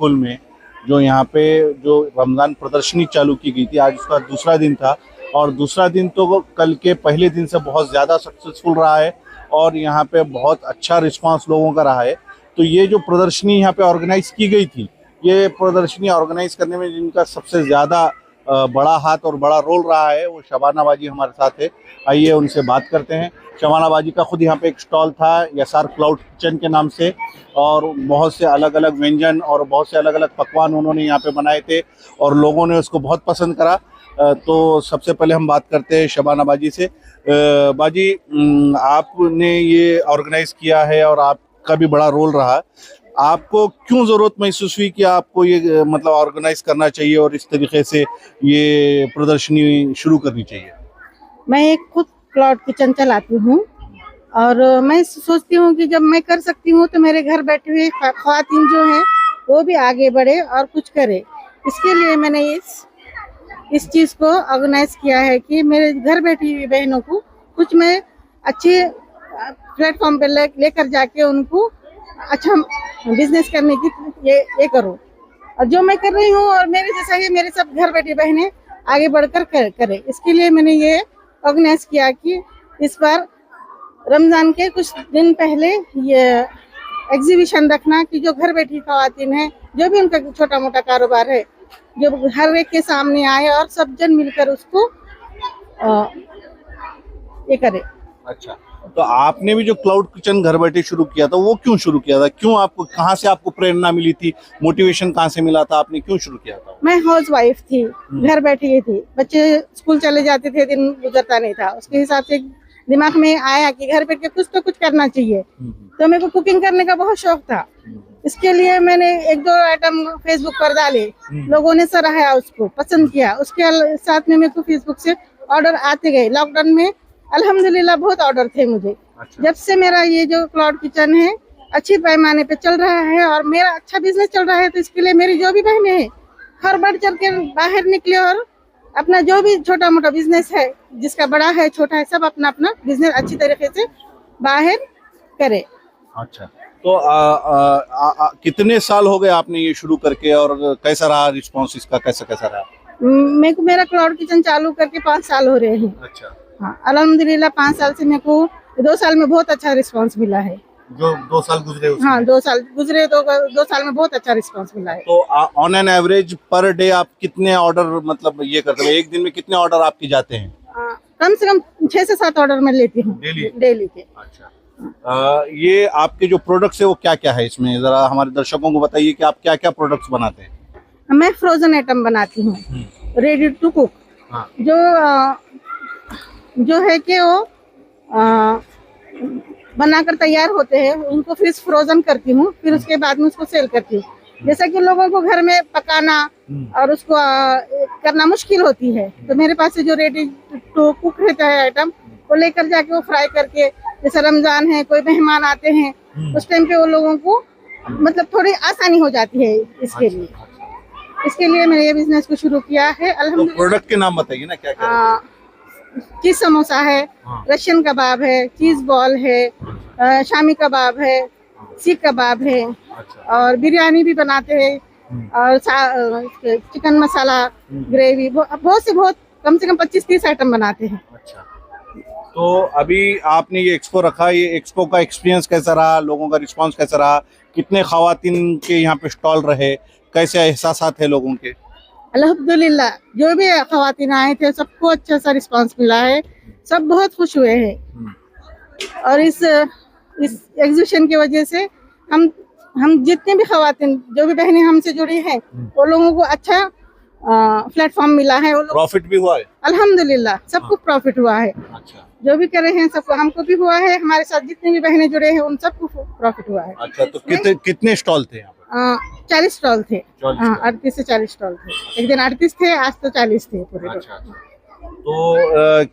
School में जो यहाँ पे जो रमज़ान प्रदर्शनी चालू की गई थी, आज उसका दूसरा दिन था और दूसरा दिन तो कल के पहले दिन से बहुत ज़्यादा सक्सेसफुल रहा है और यहाँ पे बहुत अच्छा रिस्पांस लोगों का रहा है। तो ये जो प्रदर्शनी यहाँ पे ऑर्गेनाइज की गई थी, ये प्रदर्शनी ऑर्गेनाइज करने में जिनका सबसे ज़्यादा बड़ा हाथ और बड़ा रोल रहा है वो शबाना बाजी हमारे साथ है। आइए उनसे बात करते हैं। शबाना बाजी का खुद यहाँ पे एक स्टॉल था यसार क्लाउड किचन के नाम से और बहुत से अलग अलग व्यंजन और बहुत से अलग अलग पकवान उन्होंने यहाँ पे बनाए थे और लोगों ने उसको बहुत पसंद करा। तो सबसे पहले हम बात करते हैं शबाना बाजी से। बाजी, आपने ये ऑर्गेनाइज किया है और आपका भी बड़ा रोल रहा, आपको क्यों ज़रूरत महसूस हुई कि आपको ये मतलब ऑर्गेनाइज करना चाहिए और इस तरीके से ये प्रदर्शनी शुरू करनी चाहिए? मैं एक खुद क्लाउड किचन चलाती हूँ और मैं सोचती हूँ कि जब मैं कर सकती हूँ तो मेरे घर बैठे हुए ख़वातीन जो हैं वो भी आगे बढ़े और कुछ करे। इसके लिए मैंने इस चीज़ को ऑर्गेनाइज किया है कि मेरे घर बैठी हुई बहनों को कुछ मैं अच्छे प्लेटफॉर्म पे लेकर जाके उनको अच्छा बिजनेस करने की ये करूँ और जो मैं कर रही हूँ और मेरे जैसा ही मेरे सब घर बैठी बहनें आगे बढ़कर करे। इसके लिए मैंने ये ऑर्गेनाइज किया कि इस बार रमज़ान के कुछ दिन पहले ये एग्जीबिशन रखना कि जो घर बैठी ख़वातीन हैं, जो भी उनका छोटा मोटा कारोबार है, जो हर एक के सामने आए और सब जन मिलकर उसको ये करे। अच्छा, तो आपने भी जो क्लाउड किचन घर बैठे शुरू किया था वो क्यों शुरू किया था? क्यों, आपको कहाँ से आपको प्रेरणा मिली थी, मोटिवेशन कहाँ से मिला था, आपने क्यों शुरू किया था? मैं हाउस वाइफ थी, घर बैठी ही थी, बच्चे स्कूल चले जाते थे, दिन गुजरता नहीं था, उसके हिसाब से दिमाग में आया कि घर बैठ के कुछ तो कुछ करना चाहिए। तो मेरे को कुकिंग करने का बहुत शौक था। इसके लिए मैंने एक दो आइटम फेसबुक पर डाले, लोगों ने सराहा, उसको पसंद किया। उसके साथ में मेरे को फेसबुक से ऑर्डर आते गए। लॉकडाउन में अल्हम्दुलिल्लाह बहुत ऑर्डर थे मुझे। अच्छा। जब से मेरा ये जो क्लाउड किचन है अच्छी पैमाने पे चल रहा है और मेरा अच्छा बिजनेस चल रहा है, तो इसके लिए मेरी जो भी बहनें हैं हर बढ़ चढ़ के बाहर निकले और अपना जो भी छोटा मोटा बिजनेस है, जिसका बड़ा है छोटा है, सब अपना अपना बिजनेस अच्छी तरीके से बाहर करे। अच्छा, तो कितने साल हो गए आपने ये शुरू करके और कैसा रहा रिस्पॉन्स इसका, कैसा कैसा रहा? मेरे को मेरा क्लाउड किचन चालू करके 5 साल हो रहे हैं। अच्छा। हाँ, अल्हम्दुलिल्लाह 5 साल से मेरे को 2 साल में बहुत अच्छा रिस्पांस मिला है। जो 2 साल गुजरे उसमें? हाँ, 2 साल गुजरे तो 2 साल में बहुत अच्छा रिस्पांस मिला है। तो on an average per day आप कितने ऑर्डर मतलब ये करते हैं? एक दिन में कितने ऑर्डर आपके जाते हैं? कम से कम 6 से 7 ऑर्डर मैं लेती हूँ डेली के। अच्छा, ये आपके जो प्रोडक्ट्स है वो क्या क्या है इसमें, जरा हमारे दर्शकों को बताइए कि आप क्या क्या प्रोडक्ट्स बनाते हैं? मैं फ्रोजन आइटम बनाती हूँ, रेडी टू कुक। हाँ। जो है कि वो बनाकर तैयार होते हैं, उनको फिर फ्रोजन करती हूँ, फिर उसके बाद में उसको सेल करती हूँ। जैसा कि लोगों को घर में पकाना और उसको करना मुश्किल होती है, तो मेरे पास से जो रेडी टू कुक रहता है आइटम, वो लेकर जाके वो फ्राई करके, जैसे रमजान है, कोई मेहमान आते हैं, उस टाइम पे वो लोगों को मतलब थोड़ी आसानी हो जाती है। इसके लिए मैंने ये बिजनेस को शुरू किया है। अल्हम्दुलिल्लाह। तो प्रोडक्ट के नाम बताइए ना, क्या क्या? चीज समोसा है, रशियन कबाब है, चीज बॉल है, शामी कबाब है, सीख कबाब है, और बिरयानी भी बनाते हैं और चिकन मसाला, ग्रेवी, बहुत कम से कम 25-30 आइटम बनाते हैं। अच्छा, तो अभी आपने ये एक्सपो रखा, ये एक्सपो का एक्सपीरियंस कैसा रहा, लोगों का रिस्पांस कैसा रहा, कितने ख़वातीन के यहाँ पे स्टॉल रहे, कैसे एहसासात है लोगों के? अल्हम्दुलिल्लाह, जो भी ख़वातीन आए थे सबको अच्छा सा रिस्पांस मिला है, सब बहुत खुश हुए हैं। और इस एग्जीबिशन की वजह से हम जितने भी ख़वातीन, जो भी बहनें हमसे जुड़ी हैं, वो लोगों को अच्छा प्लेटफॉर्म मिला है। वो प्रॉफिट भी हुआ है? अल्हम्दुलिल्लाह, सबको प्रॉफिट हुआ है। अच्छा, जो जो भी करे हैं सबको, हमको भी हुआ है, हमारे साथ जितने भी बहनें जुड़े हैं उन सबको प्रॉफिट हुआ है। अच्छा, तो कितने स्टॉल थे यहाँ पर? 40 स्टॉल थे। 38 से 40 स्टॉल थे। एक दिन 38 थे, आज तो 40 थे पूरे। अच्छा, तो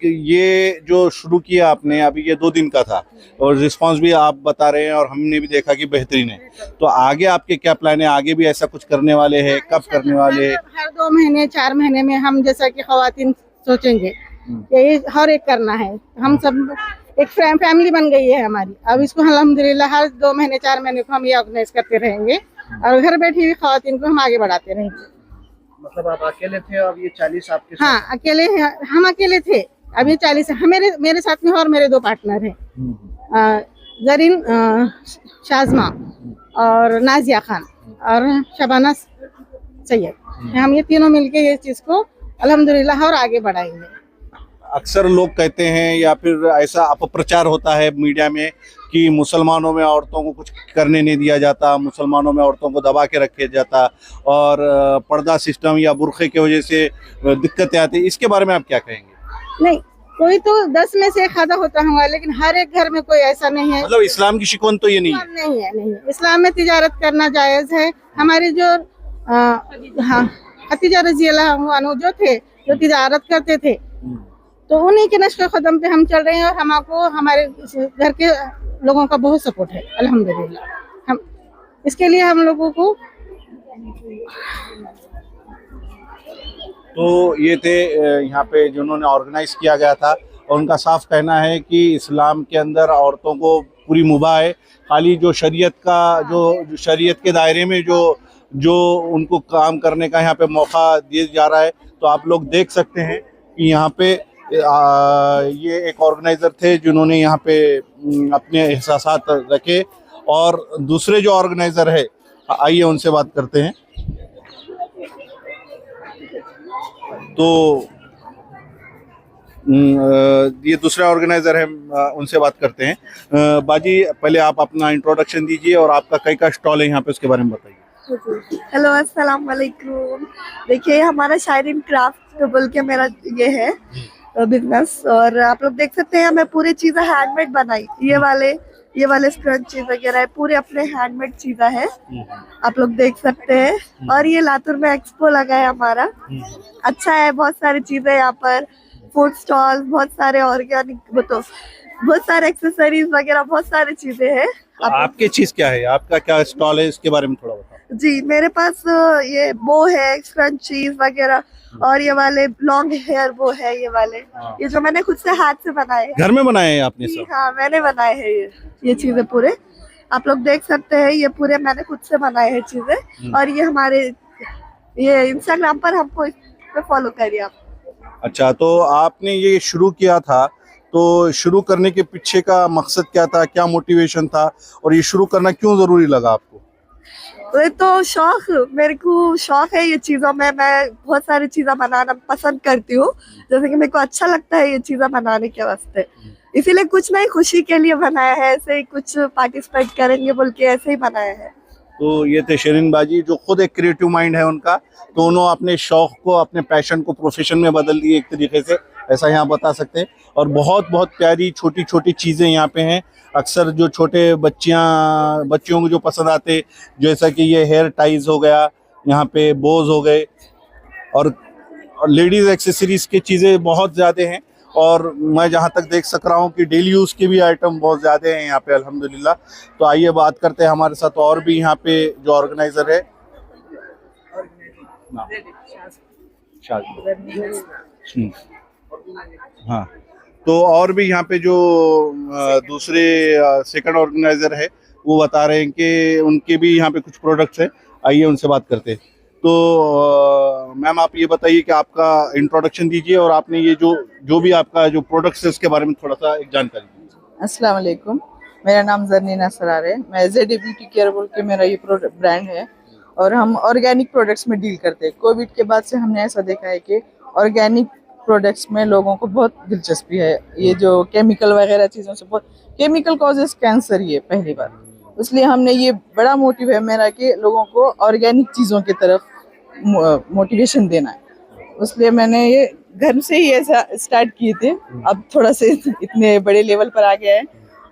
ये जो शुरू किया आपने, अभी ये 2 दिन का था और रिस्पांस भी आप बता रहे हैं और हमने भी देखा कि बेहतरीन है, तो आगे आपके क्या प्लान है? आगे भी ऐसा कुछ करने वाले हैं? कब करने वाले हैं? हर 2 महीने 4 महीने में हम जैसा कि ख़वातीन सोचेंगे, यही हर एक करना है। हम सब एक फैमिली बन गई है हमारी, अब इसको अल्हम्दुलिल्लाह हर 2 महीने 4 महीने को हम ये ऑर्गेनाइज करते रहेंगे और घर बैठी हुई खवातीन को हम आगे बढ़ाते रहेंगे। मतलब आप अकेले थे, अब ये 40 आपके साथ? हाँ, अकेले हम अकेले थे, अब ये 40 है। मेरे साथ में और मेरे 2 पार्टनर हैं, जरीन शाजमा और नाजिया खान और शबाना सैयद। हम ये तीनों मिलके ये चीज को अल्हम्दुलिल्लाह और आगे बढ़ाएंगे। अक्सर लोग कहते हैं या फिर ऐसा अपप्रचार होता है मीडिया में कि मुसलमानों में औरतों को कुछ करने नहीं दिया जाता, मुसलमानों में औरतों को दबा के रखे जाता और पर्दा सिस्टम या बुर्खे की वजह से दिक्कतें आती। इसके बारे में आप क्या कहेंगे? नहीं, कोई तो 10 में से 1 आधा होता होगा, लेकिन हर एक घर में कोई ऐसा नहीं है। मतलब इस्लाम की शिकवन तो ये नहीं है? नहीं है, नहीं है। इस्लाम में तिजारत करना जायज है। हमारे जो खतीजा रज़ी अल्लाह अन्हा जो थे, जो तिजारत करते थे, तो उन्हीं के नक्श कदम पे हम चल रहे हैं और हमको हमारे घर के लोगों का बहुत सपोर्ट है अल्हम्दुलिल्लाह। हम इसके लिए हम लोगों को तो ये थे यहाँ पे जिन्होंने ऑर्गेनाइज किया गया था और उनका साफ कहना है कि इस्लाम के अंदर औरतों को पूरी मुबा है, खाली जो शरीयत का जो शरीयत के दायरे में जो उनको काम करने का यहाँ पे मौका दिया जा रहा है। तो आप लोग देख सकते हैं कि यहाँ पे ये एक ऑर्गेनाइजर थे जिन्होंने यहाँ पे अपने एहसासात रखे और दूसरे जो ऑर्गेनाइजर है, आइए उनसे बात करते हैं। तो ये दूसरे ऑर्गेनाइजर है, उनसे बात करते हैं। बाजी, पहले आप अपना इंट्रोडक्शन दीजिए और आपका कई का स्टॉल है यहाँ पे, उसके बारे में बताइए। हेलो, अस्सलाम वालेकुम। देखिए, हमारा शायरीन क्राफ्ट बोल के मेरा ये है बिजनेस, और आप लोग देख सकते हैं मैं पूरी चीजें हैंडमेड बनाई। ये वाले स्क्रंचीज वगैरह पूरे अपने हैंडमेड चीजें है, आप लोग देख सकते हैं। और ये लातूर में एक्सपो लगा है हमारा, अच्छा है। बहुत सारी चीजें यहाँ पर, फूड स्टॉल, बहुत सारे ऑर्गेनिक, बहुत सारे एक्सेसरीज वगैरह, बहुत सारी चीजें हैं। आपकी चीज क्या है, आपका क्या स्टॉल है, इसके बारे में थोड़ा बताओ। जी, मेरे पास ये बो है, स्क्रंचीज वगैरह, और ये वाले लॉन्ग हेयर वो है, ये वाले ये जो मैंने खुद से हाथ से बनाए हैं। घर में बनाए हैं आपने सब? हाँ, मैंने बनाए हैं ये चीजें पूरे, आप लोग देख सकते हैं। ये पूरे मैंने खुद से बनाए हैं चीजें, और ये हमारे ये इंस्टाग्राम पर हमको इस पे फॉलो करिए आप। अच्छा, तो आपने ये शुरू किया था, तो शुरू करने के पीछे का मकसद क्या था, क्या मोटिवेशन था, और ये शुरू करना क्यों जरूरी लगा आपको? तो मेरे को शौक है ये चीजों में। मैं बहुत सारी चीजें बनाना पसंद करती हूँ, जैसे कि मेरे को अच्छा लगता है ये चीजें बनाने के वास्ते, इसीलिए कुछ नहीं, खुशी के लिए बनाया है, ऐसे ही कुछ पार्टिसिपेट करेंगे बोल के ऐसे ही बनाया है। तो ये थे शिरीन बाजी, जो खुद एक क्रिएटिव माइंड है उनका, तो उन्होंने अपने शौक को, अपने पैशन को प्रोफेशन में बदल दिए एक तरीके से, ऐसा यहाँ बता सकते हैं। और बहुत बहुत प्यारी छोटी छोटी चीज़ें यहाँ पे हैं। अक्सर जो छोटे बच्चियों को जो पसंद आते, जैसा कि ये हेयर टाइज हो गया, यहाँ पे बोज हो गए, और लेडीज़ एक्सेसरीज की चीज़ें बहुत ज़्यादा हैं। और मैं जहाँ तक देख सक रहा हूँ कि डेली यूज़ के भी आइटम बहुत ज़्यादा हैं यहाँ पे अल्हम्दुलिल्लाह। तो आइए बात करते हैं हमारे साथ और भी यहाँ पे जो ऑर्गेनाइजर है। हाँ, तो और भी यहाँ पे जो दूसरे सेकंड ऑर्गेनाइजर है, वो बता रहे हैं कि उनके भी यहाँ पे कुछ प्रोडक्ट्स हैं। आइए उनसे बात करते हैं। तो मैम, आप ये बताइए कि आपका इंट्रोडक्शन दीजिए और आपने ये जो भी आपका जो प्रोडक्ट्स है उसके बारे में थोड़ा सा एक जानकारी दीजिए। अस्सलाम वालेकुम, मेरा नाम जरनीना सरार है। मैं जेडी ब्यूटी केयर बोल के मेरा ये प्रोडक्ट ब्रांड है, और हम ऑर्गेनिक प्रोडक्ट्स में डील करते हैं। कोविड के बाद से हमने ऐसा देखा है कि ऑर्गेनिक प्रोडक्ट्स में लोगों को बहुत दिलचस्पी है। ये जो केमिकल वगैरह चीज़ों से, बहुत केमिकल कॉजेस कैंसर, ये पहली बार, इसलिए हमने ये बड़ा मोटिव है मेरा कि लोगों को ऑर्गेनिक चीज़ों की तरफ मोटिवेशन देना है। इसलिए मैंने ये घर से ही ऐसा स्टार्ट किए थे, अब थोड़ा से इतने बड़े लेवल पर आ गया है।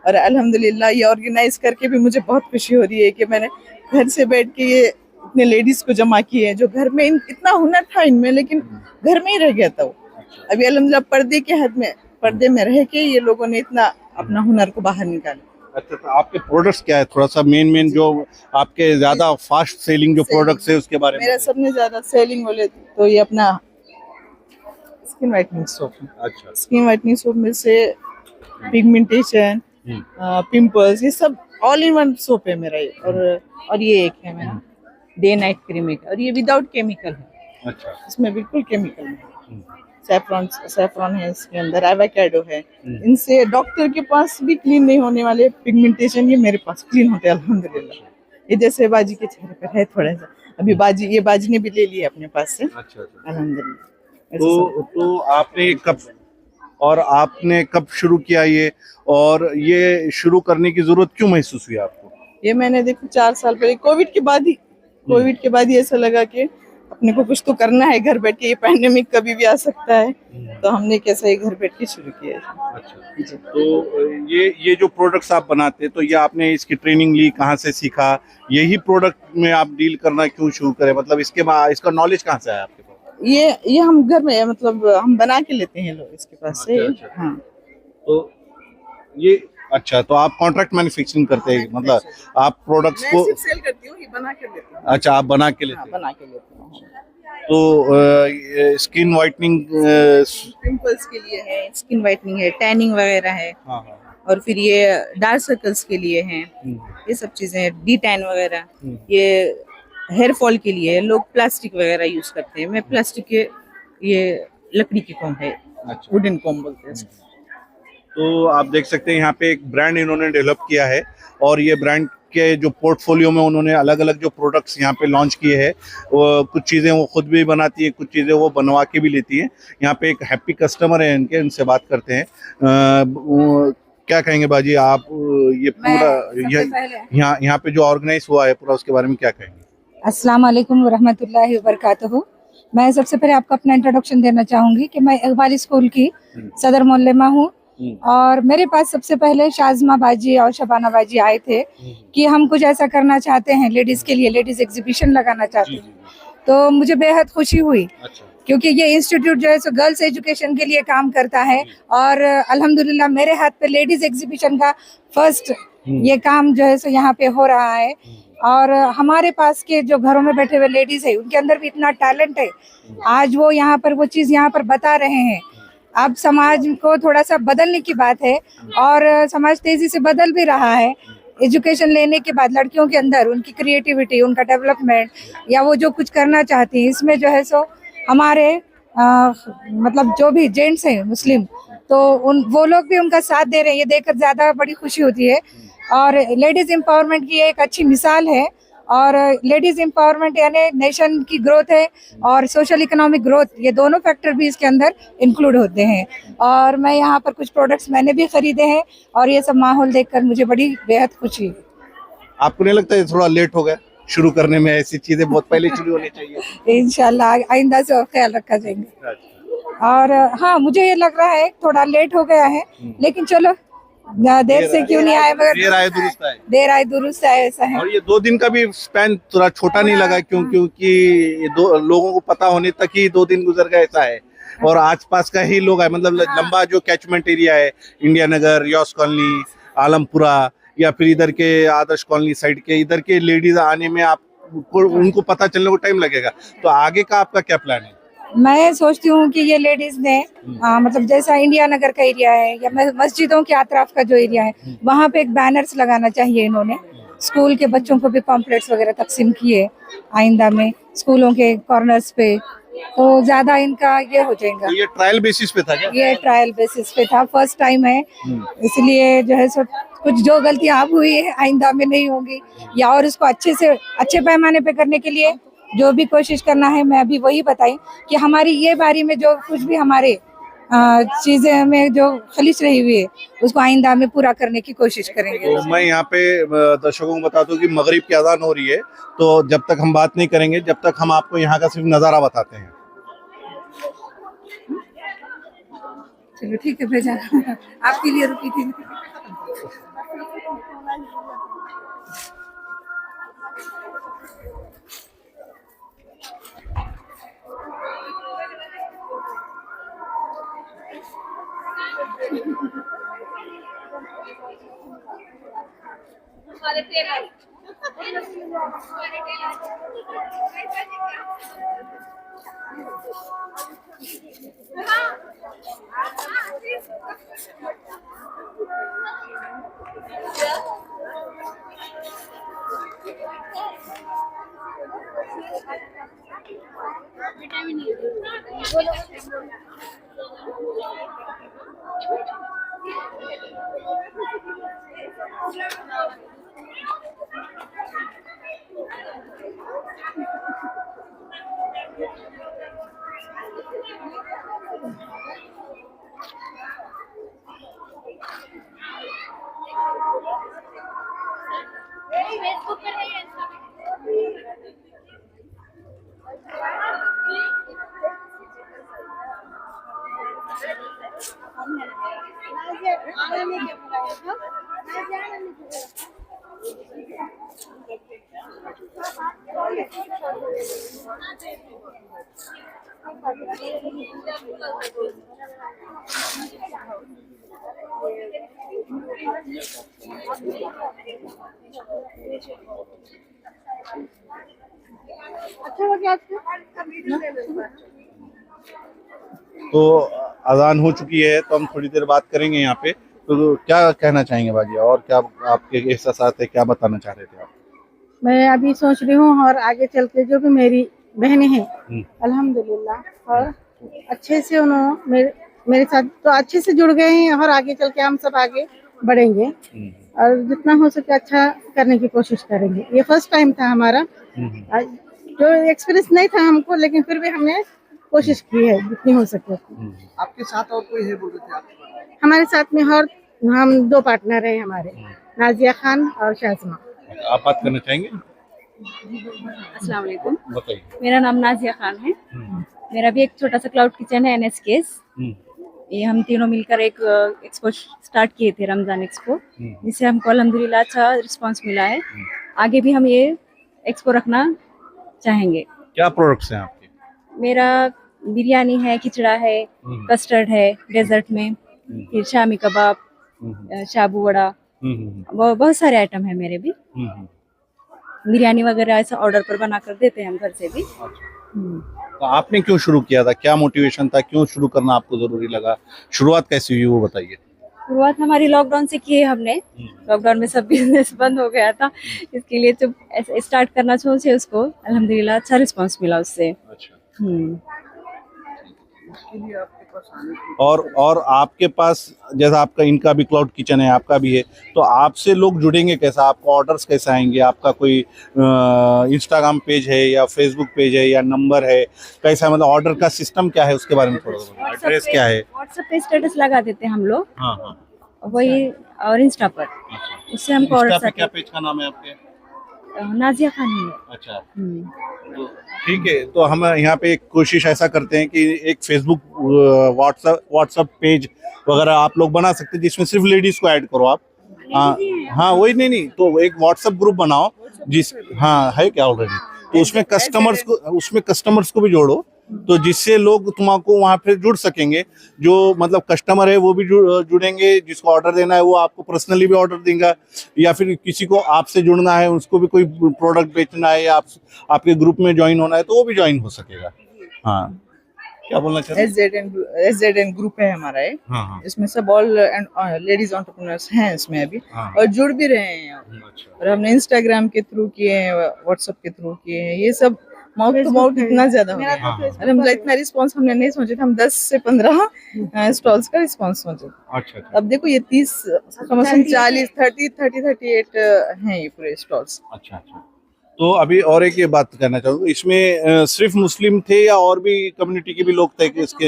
और अल्हम्दुलिल्लाह ये ऑर्गेनाइज करके भी मुझे बहुत खुशी हो रही है कि मैंने घर से बैठ के ये इतने लेडीज को जमा किए हैं, जो घर में इतना हुनर था इनमें, लेकिन घर में ही रह गया था वो। अभी अल्हम्दुलिल्लाह पर्दे में रह के ये लोगों ने इतना अपना हुनर को बाहर निकाला। अच्छा, तो आपके प्रोडक्ट्स क्या है, थोड़ा सा मेन जो आपके ज्यादा फास्ट सेलिंग जो प्रोडक्ट्स है उसके बारे में? मेरा सबसे ज्यादा सेलिंग बोले तो ये अपना स्किन व्हाइटनिंग सोप है। अच्छा, स्किन व्हाइटनिंग सोप में से पिगमेंटेशन, पिंपल्स, ये सब ऑल इन वन सोप है मेरा ये। और ये एक है मेरा डे नाइट क्रीम एक, और ये विदाउट केमिकल है। अच्छा। इसमें बिल्कुल केमिकल नहीं। सैफरॉन है इसके अंदर, एवोकाडो है। इनसे डॉक्टर के पास भी क्लीन नहीं होने वाले पिगमेंटेशन ये मेरे पास क्लीन होते हैं अल्हम्दुलिल्लाह। ये जैसे बाजी के चेहरे पर है थोड़ा सा, अभी बाजी ने भी ले लिया अपने पास से अच्छा अच्छा। अल्हम्दुलिल्लाह। तो आपने कब शुरू किया ये, और ये शुरू करने की जरूरत क्यों महसूस हुई आपको? ये मैंने देखो 4 साल पहले कोविड के बाद ही ऐसा लगा कि अपने को कुछ तो करना है घर बैठ के, ये पैंडेमिक कभी भी आ सकता है, तो हमने कैसा ही घर बैठ के शुरू किया है। अच्छा। तो ये जो प्रोडक्ट्स आप बनाते हैं, तो ये आपने इसकी ट्रेनिंग ली, कहाँ से सीखा? यही प्रोडक्ट में आप डील करना क्यों शुरू करें, मतलब इसके बाद इसका नॉलेज कहाँ से आया आपके पास? ये हम घर में मतलब हम बना के लेते हैं लोग इसके पास से। अच्छा। हाँ। तो ये अच्छा, तो आप कॉन्ट्रैक्ट मैन्युफैक्चरिंग करते हैं, मतलब आप प्रोडक्ट्स को सेल करती हूँ, ये बना के लेती हूँ। अच्छा, आप बना के लेते हैं। बना के लेती हूँ। तो स्किन वाइटनिंग पिंपल्स के लिए है, स्किन वाइटनिंग है, टैनिंग वगैरह है, हाँ हाँ। और फिर ये डार्क सर्कल्स के लिए है, ये सब चीजें हैं, डी टैन वगैरह। ये हेयर फॉल के लिए लोग प्लास्टिक वगैरह यूज करते हैं, मैं प्लास्टिक के ये लकड़ी की कॉम्ब है, अच्छा। वुडन कॉम्ब बोलते हैं इसको। तो आप देख सकते हैं यहाँ पे एक ब्रांड इन्होंने डेवलप किया है, और ये ब्रांड के जो पोर्टफोलियो में उन्होंने अलग अलग जो प्रोडक्ट्स यहाँ पे लॉन्च किए हैं, वो कुछ चीज़ें वो खुद भी बनाती है, कुछ चीज़ें वो बनवा के भी लेती हैं। यहाँ पे एक हैप्पी कस्टमर है इनके, इनसे बात करते हैं। क्या कहेंगे बाजी आप, ये पूरा यहाँ पे जो ऑर्गेनाइज हुआ है पूरा, उसके बारे में क्या कहेंगे? अस्सलाम वालेकुम वरहमतुल्लाहि वबरकातुहू। मैं सबसे पहले आपको अपना इंट्रोडक्शन देना चाहूँगी कि मैं इकबाली स्कूल की सदर मोल्लेमा हूँ, और मेरे पास सबसे पहले शाज़मा बाजी और शबाना बाजी आए थे कि हम कुछ ऐसा करना चाहते हैं लेडीज़ के लिए, लेडीज़ एग्जीबिशन लगाना चाहते हैं। तो मुझे बेहद खुशी हुई, क्योंकि ये इंस्टीट्यूट जो है सो गर्ल्स एजुकेशन के लिए काम करता है, और अल्हम्दुलिल्लाह मेरे हाथ पे लेडीज़ एग्जीबिशन का फर्स्ट ये काम जो है सो यहाँ पे हो रहा है। और हमारे पास के जो घरों में बैठे हुए लेडीज है, उनके अंदर भी इतना टैलेंट है, आज वो यहाँ पर वो चीज़ यहाँ पर बता रहे हैं। अब समाज को थोड़ा सा बदलने की बात है, और समाज तेजी से बदल भी रहा है। एजुकेशन लेने के बाद लड़कियों के अंदर उनकी क्रिएटिविटी, उनका डेवलपमेंट, या वो जो कुछ करना चाहती हैं, इसमें जो है सो हमारे मतलब जो भी जेंट्स हैं मुस्लिम, तो वो लोग भी उनका साथ दे रहे हैं। ये देखकर ज़्यादा बड़ी खुशी होती है, और लेडीज़ एम्पावरमेंट की एक अच्छी मिसाल है। और लेडीज़ एम्पावरमेंट यानी नेशन की ग्रोथ है, और सोशल इकोनॉमिक ग्रोथ, ये दोनों फैक्टर भी इसके अंदर इंक्लूड होते हैं। और मैं यहाँ पर कुछ प्रोडक्ट्स मैंने भी खरीदे हैं, और ये सब माहौल देखकर मुझे बड़ी बेहद खुशी है। आपको नहीं लगता है थोड़ा लेट हो गया शुरू करने में? ऐसी चीजें बहुत पहले शुरू होनी चाहिए। इंशाल्लाह आइंदा से और ख्याल रखा जाएगा। और हाँ, मुझे ये लग रहा है थोड़ा लेट हो गया है, लेकिन चलो देर से क्यों नहीं आए, मगर देर आए दुरुस्त आए, देर आए दुरुस्त आए, ऐसा है। और ये 2 दिन का भी स्पैन थोड़ा छोटा नहीं लगा क्योंकि ये लोगों को पता होने तक ही 2 दिन गुजर गए, ऐसा है। और आसपास का ही लोग है, मतलब लंबा जो कैचमेंट एरिया है, इंडिया नगर, यॉस कॉलोनी, आलमपुरा, या फिर इधर के आदर्श कॉलोनी साइड के, इधर के लेडीज आने में आपको उनको पता चलने को टाइम लगेगा। तो आगे का आपका क्या प्लान है? मैं सोचती हूँ कि ये लेडीज ने मतलब जैसा इंडिया नगर का एरिया है, या मस्जिदों के अतराफ का जो एरिया है, वहाँ पे एक बैनर्स लगाना चाहिए इन्होंने। स्कूल के बच्चों को भी पॉम्पलेट्स वगैरह तकसीम किए आइंदा में स्कूलों के कॉर्नर्स पे, तो ज्यादा इनका ये हो जाएगा। तो ये ट्रायल बेसिस पे था क्या? ये ट्रायल बेसिस पे था, फर्स्ट टाइम है, इसलिए जो है सो कुछ जो गलतियां अब हुई है आइंदा में नहीं होंगी, या और इसको अच्छे पैमाने पे करने के लिए जो भी कोशिश करना है, मैं अभी वही बताई कि हमारी ये बारी में जो कुछ भी हमारे चीजें में जो खलिश रही हुई है, उसको आइंदा में पूरा करने की कोशिश करेंगे। तो मैं यहाँ पे दर्शकों को बता दूं कि मगरिब की अजान हो रही है, तो जब तक हम बात नहीं करेंगे, जब तक हम आपको यहाँ का सिर्फ नज़ारा बताते हैं। चलो ठीक है, भेजा आपके लिए रुकी थी। तो अजान हो चुकी है, तो हम थोड़ी देर बात करेंगे यहाँ पे। तो क्या कहना चाहेंगे बाजी, और क्या आपके एहसास है, क्या बताना चाह रहे थे आप? मैं अभी सोच रही हूँ और आगे चल के जो भी मेरी बहनें हैं अल्हम्दुलिल्लाह और अच्छे से उन्होंने मेरे साथ तो अच्छे से जुड़ गए हैं और आगे चल के हम सब आगे बढ़ेंगे और जितना हो सके अच्छा करने की कोशिश करेंगे। ये फर्स्ट टाइम था हमारा, जो एक्सपीरियंस नहीं था हमको, लेकिन फिर भी हमने कोशिश की है जितनी हो सके। आपके साथ और कोई है बोल रहे थे आप? हमारे साथ में और हम 2 पार्टनर हैं हमारे, नाजिया खान और शाज़मा। आप बात करना चाहेंगे? अस्सलाम वालेकुम, बताइए। मेरा नाम नाजिया खान है। मेरा भी एक छोटा सा क्लाउड किचन है NSKs। ये हम तीनों मिलकर एक एक्सपो स्टार्ट किए थे, रमजान एक्सपो, जिससे हमको अल्हम्दुलिल्लाह अच्छा रिस्पांस मिला है। आगे भी हम ये एक्सपो रखना चाहेंगे। क्या प्रोडक्ट्स हैं आपके? मेरा बिरयानी है, खिचड़ा है, कस्टर्ड है डेजर्ट में, फिर शामी कबाब, शाबू वड़ा, बहुत सारे आइटम है मेरे भी। बिरयानी वगैरह ऐसा ऑर्डर पर बना कर देते हैं हम घर से भी। तो आपने क्यों शुरू किया था, क्या मोटिवेशन था, क्यों शुरू करना आपको जरूरी लगा, शुरुआत कैसी हुई वो बताइए। शुरुआत हमारी लॉकडाउन से की है हमने। लॉकडाउन में सब बिजनेस बंद हो गया था, इसके लिए जब स्टार्ट करना सोचे उसको, अल्हम्दुलिल्लाह अच्छा रिस्पांस मिला उससे। अच्छा। और आपके पास जैसा आपका इनका भी क्लाउड किचन है, आपका भी है, तो आपसे लोग जुड़ेंगे कैसा, आपको ऑर्डर्स कैसे आएंगे, आपका कोई इंस्टाग्राम पेज है या फेसबुक पेज है या नंबर है, कैसा मतलब ऑर्डर का सिस्टम क्या है, उसके बारे में थोड़ा बताओ। एड्रेस क्या है? व्हाट्सएप पे स्टेटस लगा देते हैं हम लोग। हाँ हाँ। वही, और इंस्टा पर, उससे हमको इंस्टा ऑर्डर पे क्या पेज का नाम है आपके? नाजिया खान ही है। अच्छा, तो ठीक है। तो हम यहाँ पे एक कोशिश ऐसा करते हैं कि एक फेसबुक व्हाट्सएप पेज वगैरह आप लोग बना सकते हैं, जिसमें सिर्फ लेडीज को ऐड करो आप। हाँ वही, नहीं तो एक व्हाट्सएप ग्रुप बनाओ जिस, हाँ है क्या ऑलरेडी, तो उसमें कस्टमर्स को भी जोड़ो, तो जिससे लोग तुमको वहाँ पे जुड़ सकेंगे। जो मतलब कस्टमर है वो भी जुड़ेंगे, जिसको ऑर्डर देना है वो आपको पर्सनली भी ऑर्डर देगा, या फिर किसी को आपसे जुड़ना है, उसको भी कोई प्रोडक्ट बेचना है या आपके ग्रुप में ज्वाइन होना है, तो वो भी ज्वाइन हो सकेगा। हाँ, क्या बोलना चाहते हैं? SZN ग्रुप है हमारा एक। हाँ। इसमें सब ऑल लेडीज एंटरप्रेन्योर्स हैं इसमें अभी। हाँ। और जुड़ भी रहे हैं। अच्छा। और हमने इंस्टाग्राम के थ्रू किए हैं, व्हाट्सएप के थ्रू किए हैं, ये सब माउथ टू माउथ इतना ज्यादा हो गया। अलहमदुलिल्लाह इतना रिस्पांस हमने नहीं सोचे थे, हम 10 से 15 स्टॉल्स का रिस्पांस सोचे। अच्छा। अब देखो ये 30 कम से कम 40 38 हैं ये पूरे स्टॉल्स। अच्छा। तो अभी और एक ये बात करना चाहूँगा, इसमें सिर्फ मुस्लिम थे या और भी कम्युनिटी के भी लोग थे कि इसके?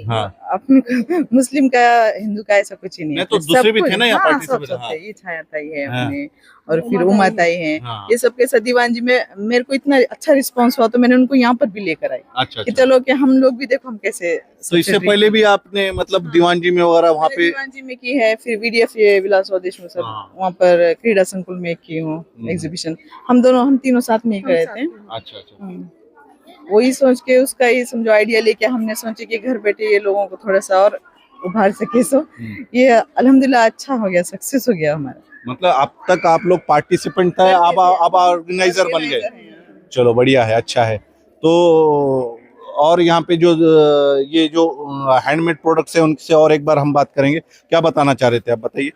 हाँ, अपने मुस्लिम का, हिंदू का ऐसा कुछ ही नहीं है, तो दूसरे भी थे ना यहाँ पार्टिसिपेट। पार्टिसिपेट। हाँ। ये छाया ताई है अपने, और फिर उमा ताई है। हाँ। ये सब के साथ दीवान जी में मेरे को इतना अच्छा रिस्पांस हुआ, तो मैंने उनको यहाँ पर भी लेकर आई अच्छा। कि चलो कि हम लोग भी देखो हम कैसे। तो इससे पहले भी आपने मतलब दीवान जी में वगैरह वहाँ पे? दीवान जी में की है, फिर VDF ये विलास देश में सब वहाँ पर क्रीड़ा संकुल में की हूँ एग्जीबिशन। हम तीनों साथ में ही गए थे। अच्छा। वही सोच के उसका ही समझो आइडिया लेके हमने सोचे कि घर बैठे ये लोगों को थोड़ा सा और उभार सके। सो ये अल्हम्दुलिल्लाह अच्छा हो गया, सक्सेस हो गया हमारा। मतलब अब तक आप लोग पार्टिसिपेंट थे, अब ऑर्गेनाइजर बन गए। चलो बढ़िया है, अच्छा है। तो और यहाँ पे जो ये जो हैंडमेड प्रोडक्ट्स है उनसे और एक बार हम बात करेंगे। क्या बताना चाह रहे थे आप, बताइए।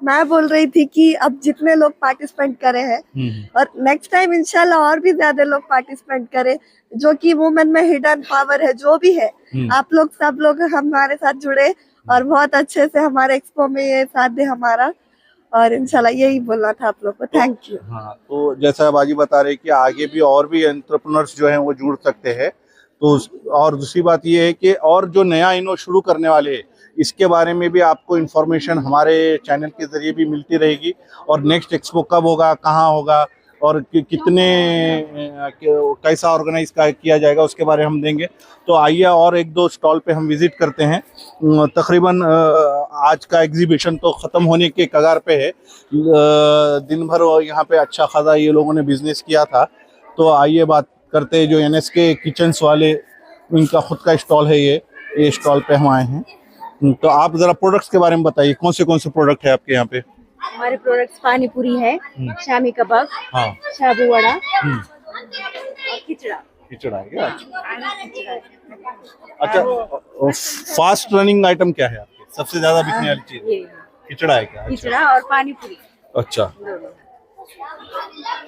मैं बोल रही थी कि अब जितने लोग पार्टिसिपेंट करे हैं और नेक्स्ट टाइम इंशाल्लाह और भी ज्यादा लोग पार्टिसिपेंट करें, जो कि वुमेन में हिडन पावर है जो भी है, आप लोग सब लोग हमारे साथ जुड़े और बहुत अच्छे से हमारे एक्सपो में ये साथ दे हमारा, और इंशाल्लाह यही बोलना था आप लोग को। Thank you. हाँ, तो जैसा बाजी बता रहे कि आगे भी और भी एंटरप्रेन्योर्स जो हैं वो जुड़ सकते हैं। तो और दूसरी बात ये है कि और जो नया इनो शुरू करने वाले हैं इसके बारे में भी आपको इन्फॉर्मेशन हमारे चैनल के जरिए भी मिलती रहेगी, और नेक्स्ट एक्सपो कब होगा, कहाँ होगा और कितने कैसा ऑर्गेनाइज किया जाएगा उसके बारे में हम देंगे। तो आइए और एक दो स्टॉल पे हम विजिट करते हैं। तकरीबन आज का एग्जीबिशन तो ख़त्म होने के कगार पे है। दिन भर यहाँ पे अच्छा खासा ये लोगों ने बिजनेस किया था। तो आइए बात करते हैं जो NSK किचन्स वाले, इनका खुद का स्टॉल है ये स्टॉल पे हम आए हैं। तो आप ज़रा प्रोडक्ट्स के बारे में बताइए, कौन से प्रोडक्ट है आपके यहाँ पे? हमारे प्रोडक्ट्स पानी पूरी है, शामी कबाब, हाँ, शाबू वड़ा हम्म, और खिचड़ा है क्या? अच्छा, फास्ट रनिंग आइटम क्या है आपके, सबसे ज्यादा बिकने वाली चीज? ये खिचड़ा है क्या? अच्छा, खिचड़ा और पानी पूरी। अच्छा।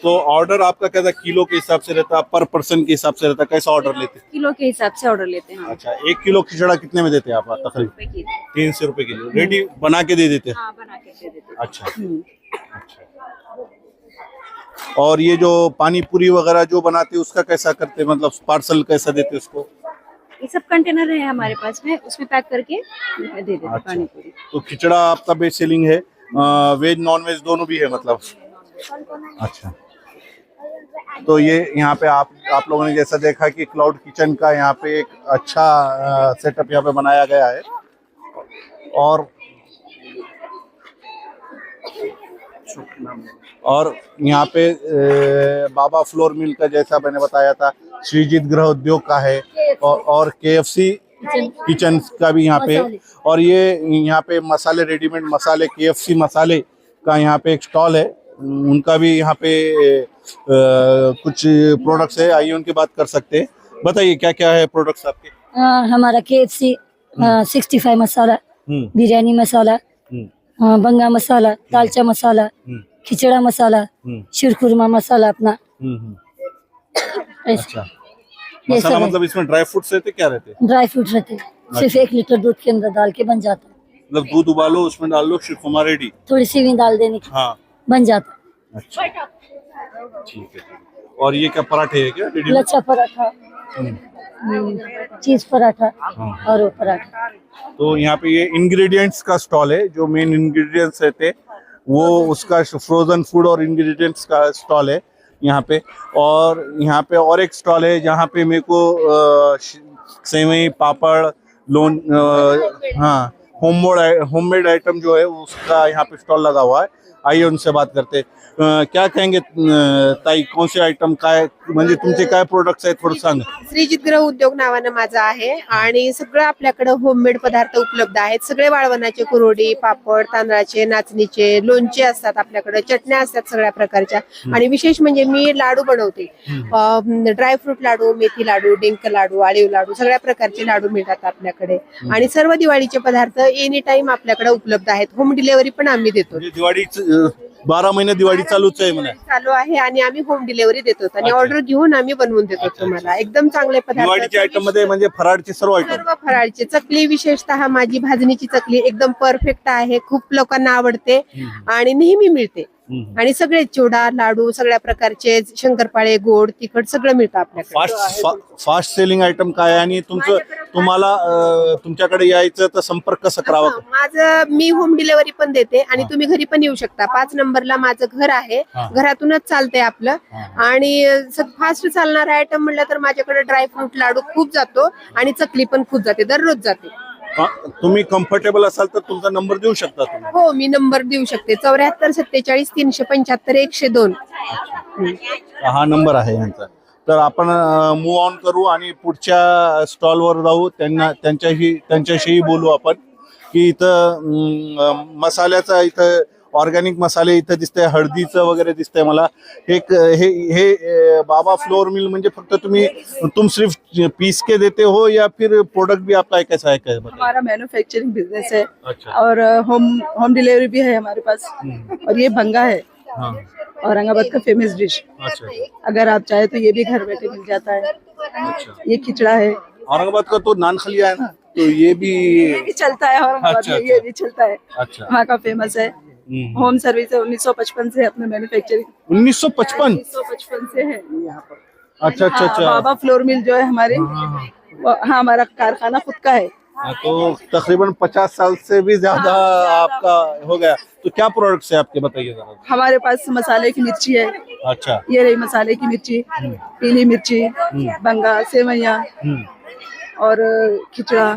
तो ऑर्डर आपका कैसा, किलो के हिसाब से रहता है, पर पर्सन के हिसाब से रहता है, कैसा ऑर्डर लेते हैं? किलो के हिसाब से ऑर्डर लेते हैं। अच्छा, 1 किलो खिचड़ा कितने में देते हैं आप? तकरीबन 300 रुपए किलो रेडी बना के दे देते हैं? हाँ, बना के दे देते हैं। अच्छा, अच्छा। और ये जो पानी पूरी वगैरह जो बनाते हैं उसका कैसा करते हैं, मतलब पार्सल कैसा देते हैं उसको? ये सब कंटेनर है हमारे पास में, उसमें पैक करके दे देते हैं पानी पूरी। तो खिचड़ा आपका बेस्ट सेलिंग है, वेज नॉन वेज दोनों भी है मतलब? अच्छा। तो ये यहाँ पे आप लोगों ने जैसा देखा कि क्लाउड किचन का यहाँ पे एक अच्छा सेटअप यहाँ पे बनाया गया है। और यहाँ पे बाबा फ्लोर मिल का, जैसा मैंने बताया था, श्रीजीत गृह उद्योग का है, और KFC किचन का भी यहाँ पे। और ये यहाँ पे मसाले, रेडीमेड मसाले, KFC मसाले का यहाँ पे एक स्टॉल है, उनका भी यहाँ पे कुछ प्रोडक्ट्स है, आइए उनकी बात कर सकते हैं। बताइए क्या क्या है प्रोडक्ट्स आपके? हमारा KFC 65 मसाला, बिरयानी मसाला, बंगा मसाला, दालचा मसाला, खिचड़ा मसाला, शीरकुरमा मसाला अपना। अच्छा, मसाला मतलब इसमें ड्राई फ्रूट्स रहते, क्या रहते? ड्राई फ्रूट रहते, सिर्फ 1 लीटर दूध के अंदर डाल के बन जाता है। मतलब दूध उबालो, उसमें डाल लो, शीरकुरमा रेडी, थोड़ी सी भी डाल देने की, हाँ, बन जाता। अच्छा, ठीक है। और ये क्या पराठे है क्या? लच्छा पराठा, चीज पराठा और वो पराठा। तो यहाँ पे ये इंग्रेडिएंट्स का स्टॉल है, जो मेन इंग्रेडिएंट्स रहते वो उसका फ्रोजन फूड और इंग्रेडिएंट्स का स्टॉल है यहाँ पे। और यहाँ पे और एक स्टॉल है जहाँ पे मेरे को सेवई, पापड़, लोन, हाँ, होममेड आइटम जो है उसका यहाँ पे स्टॉल लगा हुआ है। आइए उनसे बात करते। क्या कहेंगे ताई, कौन से आयटम काय, म्हणजे तुमचे काय प्रोडक्ट्स आहेत थोडं सांग? श्रीजित गृह उद्योग नावानं माझा आहे आणि सगळं आपल्याकडे होममेड पदार्थ उपलब्ध आहेत। सगळे वाळवणाचे, कुरोडी, पापड, तांदळाचे, नाचणीचे, लोणचे असतात आपल्याकडे, चटण्या असतात सगळ्या प्रकारच्या। आणि विशेष म्हणजे मी लाडू बनवते, ड्रायफ्रूट लाडू, मेथी लाडू, डिंक लाडू, आळीव लाडू, सगळ्या प्रकारचे लाडू मिळतात आपल्याकडे। आणि सर्व दिवाळीचे पदार्थ एनी टाइम आपल्याकडे उपलब्ध आहेत। होम डिलिव्हरी पण आम्ही देतो। दिवाळी 12 महिने दिवाळी चालूच आहे म्हणा, चालू आहे आणि आम्ही होम डिलिव्हरी देतो आणि ऑर्डर घेऊन आम्ही बनवून देतो तुम्हाला। एकदम चांगले पदार्थ, दिवाळीच्या आयटम मध्ये म्हणजे फराळचे सर्व आयटम, सर्व फराळचे। चकली विशेषतः माझी भाजणीची चकली एकदम परफेक्ट आहे, खूप लोकांना आवडते आणि नेहमी मिळते। आणि सगळे चिवडा, लाडू, सगळ्या प्रकारचे शंकरपाळे, गोड, तिखट सगळं मिळतं आपल्याकडे। फास्ट सेलिंग आयटम काय, आणि तुम्हाला तुमच्याकडे यायचं तर संपर्क कसा करावा? माझं मी होम डिलिव्हरी पण देते आणि तुम्ही घरी पण येऊ शकता। 5 नंबरला माझं घर आहे, घरातूनच चालतंय आपलं। आणि फास्ट चालणारा आयटम म्हणलं तर माझ्याकडे ड्रायफ्रूट लाडू खूप जातो आणि चकली पण खूप जाते, दररोज जाते। तुम्ही कम्फर्टेबल असाल तर तुमचा नंबर देऊ शकता तुम्ही? हो, मी नंबर देऊ शकते, 74 47 375 102। हा नंबर आहे यांचा। तर आपण मूव ऑन करू आणि पुढच्या स्टॉलवर जाऊ, त्यांच्याशी बोलू आपण की इथं मसाल्याचा इथं ऑर्गॅनिक मसाले इथं दिसतंय, हळदीचं वगैरे दिसतंय मला. एक हे हे बाबा फ्लोर मिल म्हणजे फक्त तुम सिर्फ पीस के देते हो या फिर प्रोडक्ट भी आपका कैसा है, क्या बताइए? हमारा मैन्युफैक्चरिंग बिजनेस है अच्छा. और होम डिलीवरी भी है हमारे पास। और ये भंगा है, हाँ. औरंगाबाद का फेमस डिश। अच्छा. अगर आप चाहे तो ये भी घर बैठे मिल जाता है। अच्छा. ये खिचड़ा है, औरंगाबाद का तो नान खलिया है ना, तो ये भी. ये भी चलता है औरंगाबाद अच्छा, में, ये भी चलता है। अच्छा. वहाँ का फेमस है। होम सर्विस है, 1955 से अपने मैन्युफैक्चरिंग 1955. 1955 से है। अच्छा अच्छा हाँ, अच्छा. बाबा फ्लोर मिल जो है हमारे, हाँ हमारा कारखाना खुद का है। तो तकरीबन 50 साल से भी ज्यादा आपका हो गया. तो क्या प्रोडक्ट्स है आपके, बताइए जरा. हमारे पास मसाले की मिर्ची है, अच्छा. ये रही मसाले की मिर्ची, पीली मिर्ची, बंगा, सेवैया और खिचड़ा।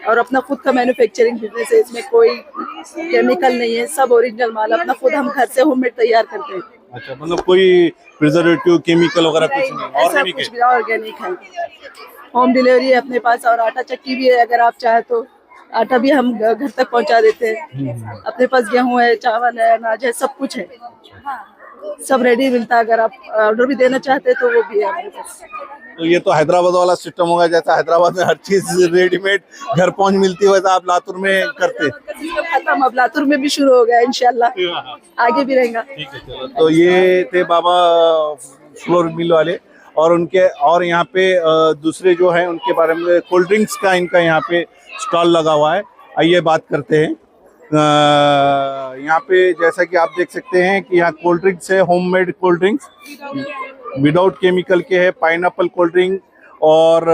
और अपना खुद का मैन्युफैक्चरिंग बिजनेस है, इसमें कोई केमिकल नहीं है, सब ओरिजिनल माल अपना खुद हम घर से होममेड तैयार करते हैं। अच्छा, मतलब कोई प्रिजर्वेटिव केमिकल वगैरह कुछ नहीं, ऐसा ऑर्गेनिक कुछ है. भी ऑर्गेनिक है। होम डिलीवरी है अपने पास, और आटा चक्की भी है, अगर आप चाहे तो आटा भी हम घर तक पहुंचा देते हैं। अपने पास गेहूं है, चावल है, अनाज है, सब कुछ है, सब रेडी मिलता है। अगर आप ऑर्डर भी देना चाहते हैं तो वो भी है हमारे पास। तो ये तो हैदराबाद वाला सिस्टम होगा, जैसा हैदराबाद में हर चीज रेडीमेड घर पहुंच मिलती है, वैसा आप लातूर में करते. खत्म, अब लातूर में भी शुरू हो गया, इंशाल्लाह आगे भी रहेगा। तो ये थे बाबा फ्लोर मिल वाले, और उनके और यहाँ पे दूसरे जो हैं उनके बारे में, कोल्ड ड्रिंक्स का इनका यहाँ पे स्टॉल लगा हुआ है. आइए बात करते हैं. यहाँ पे जैसा कि आप देख सकते हैं कि यहाँ कोल्ड ड्रिंक्स है, homemade cold drinks without chemical के है, पाइनएप्पल कोल्ड ड्रिंक, और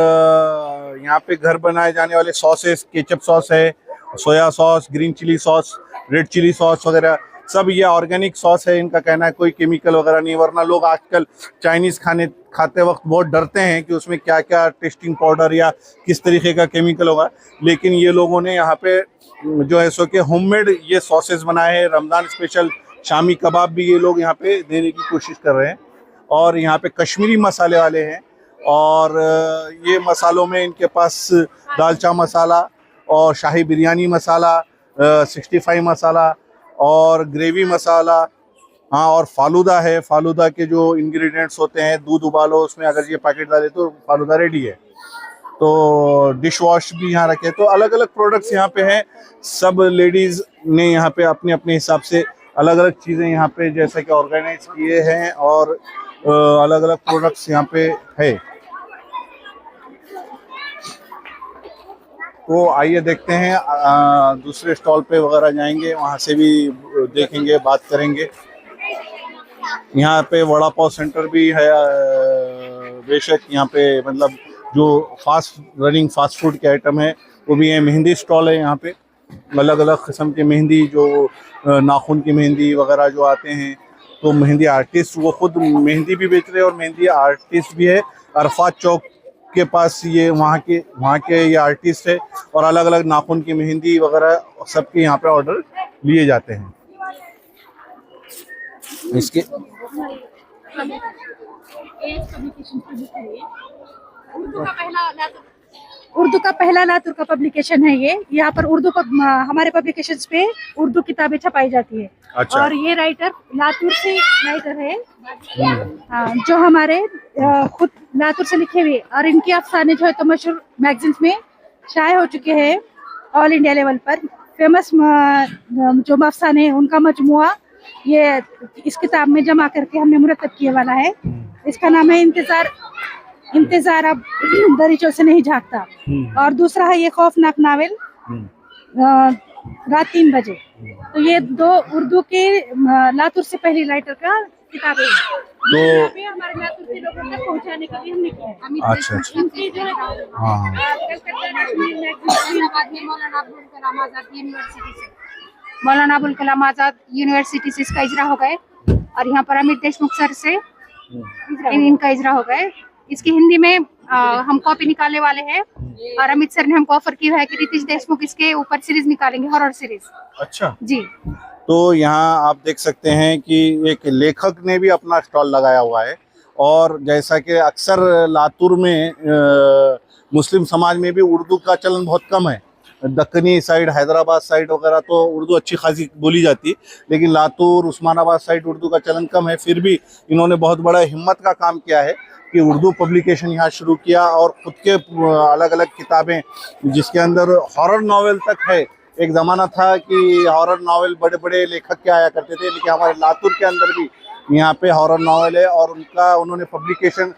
यहाँ पे घर बनाए जाने वाले सॉसेस, केचप सॉस है, soya sauce, green chilli sauce, red chilli sauce वगैरह, सब ये ऑर्गेनिक सॉस है. इनका कहना है कोई केमिकल वगैरह नहीं, वरना लोग आजकल चाइनीज खाने खाते वक्त बहुत डरते हैं कि उसमें क्या क्या टेस्टिंग पाउडर या किस तरीके का केमिकल होगा. लेकिन ये लोगों ने यहाँ पे जो है सो कि होममेड ये सॉसेस बनाए हैं. रमज़ान स्पेशल शामी कबाब भी ये लोग यहाँ पे देने की कोशिश कर रहे हैं. और यहाँ पे कश्मीरी मसाले वाले हैं, और ये मसालों में इनके पास दालचा मसाला और शाही बिरयानी मसाला, 65 मसाला और ग्रेवी मसाला, हाँ, और फालूदा है. फालूदा के जो इंग्रेडिएंट्स होते हैं, दूध उबालो, उसमें अगर ये पैकेट डाले तो फालूदा रेडी है. तो डिश वॉश भी यहाँ रखे. तो अलग अलग प्रोडक्ट्स यहाँ पे हैं. सब लेडीज ने यहाँ पे अपने अपने हिसाब से अलग अलग चीज़ें यहाँ पे जैसे कि ऑर्गेनाइज किए हैं, और अलग अलग प्रोडक्ट्स यहाँ पे है. तो आइए देखते हैं, दूसरे स्टॉल पे वगैरह जाएंगे, वहाँ से भी देखेंगे, बात करेंगे. यहाँ पे वड़ा पाव सेंटर भी है. बेशक यहाँ पे मतलब जो फास्ट रनिंग फास्ट फूड के आइटम है वो भी है. मेहंदी स्टॉल है यहाँ पे, अलग अलग किस्म की मेहंदी, जो नाखून की मेहंदी वगैरह जो आते हैं. तो मेहंदी आर्टिस्ट वो खुद मेहंदी भी बेच रहे हैं और मेहंदी आर्टिस्ट भी है. अरफात चौक के पास ये वहाँ के ये आर्टिस्ट है, और अलग अलग नाखून की मेहंदी वगैरह सबके यहाँ पे ऑर्डर लिए जाते हैं. इसके उर्दू का पहला लातूर का पब्लिकेशन है ये। यहाँ पर उर्दू हमारे पब्लिकेशंस पे उर्दू किताबें छपाई जाती है। अच्छा. और ये राइटर लातूर से राइटर है, जो हमारे खुद लातूर से लिखे हुए, और इनके अफसाने जो है तो मशहूर मैगजीन्स में शाये हो चुके हैं. ऑल इंडिया लेवल पर फेमस जो अफसाने हैं उनका मजमुआ ये इस किताब में जमा करके हमने मुरतब किए वाला है. इसका नाम है इंतजार अब दरीचों से नहीं झांकता. और दूसरा है ये खौफनाक नावल रात 3 बजे. तो ये 2 उर्दू के लातूर से पहली राइटर का किताब है. तो हमारे लातूर के लोगों तक पहुंचाने के लिए हमने किया है. अच्छा अच्छा. इनकी जो है हाँ. मौलाना अबुल कलाम आजाद यूनिवर्सिटी से इसका इजरा हो गए, और यहाँ पर अमित देशमुख सर से इनका इजरा हो गए. इसकी हिंदी में हम कॉपी निकालने वाले हैं, और अमित सर ने हमको ऑफर किया है कि रितेश देशमुख इसके ऊपर सीरीज निकालेंगे, हॉरर सीरीज. अच्छा जी. तो यहाँ आप देख सकते हैं कि एक लेखक ने भी अपना स्टॉल लगाया हुआ है. और जैसा कि अक्सर लातूर में मुस्लिम समाज में भी उर्दू का चलन बहुत कम है, दक्कनी साइड, हैदराबाद साइड वगैरह तो उर्दू अच्छी खासी बोली जाती है, लेकिन लातूर, उस्मानाबाद साइड उर्दू का चलन कम है। फिर भी इन्होंने बहुत बड़ा हिम्मत का काम किया है कि उर्दू पब्लिकेशन यहाँ शुरू किया और खुद के अलग अलग किताबें, जिसके अंदर हॉरर नॉवेल तक है। एक ज़माना था कि हॉरर नॉवेल बड़े बड़े लेखक के आया करते थे, लेकिन हमारे लातूर के अंदर भी यहाँ पे हॉरर नॉवेल है और उन्होंने पब्लिकेशन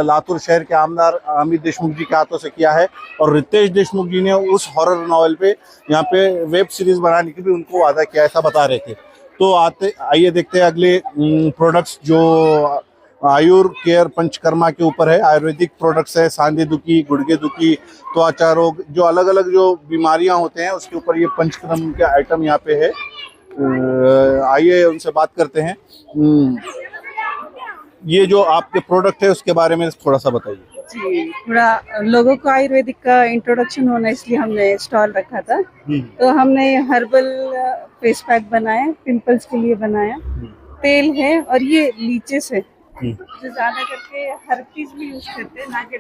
लातूर शहर के आमदार अमित देशमुख जी के हाथों से किया है। और रितेश देशमुख जी ने उस हॉरर नॉवेल पे यहाँ पे वेब सीरीज बनाने की भी उनको वादा किया, ऐसा बता रहे थे। तो आइए देखते हैं अगले प्रोडक्ट्स जो आयुर केयर पंचकर्मा के ऊपर है। आयुर्वेदिक प्रोडक्ट्स है, सांधे दुखी, गुड़गे दुखी, त्वचा रोग, जो अलग अलग जो बीमारियां होते हैं उसके ऊपर ये पंचकर्म के आइटम यहाँ पे है। आइए उनसे बात करते हैं। ये जो आपके प्रोडक्ट है उसके बारे में थोड़ा सा बताइए। जी, थोड़ा लोगों को आयुर्वेदिक का इंट्रोडक्शन होना इसलिए हमने स्टॉल रखा था। तो हमने हर्बल फेस पैक बनाया, पिंपल्स के लिए बनाया, तेल है और ये लीचेस है जो ज्यादा करके हर्पीज भी यूज करते हैं, ना के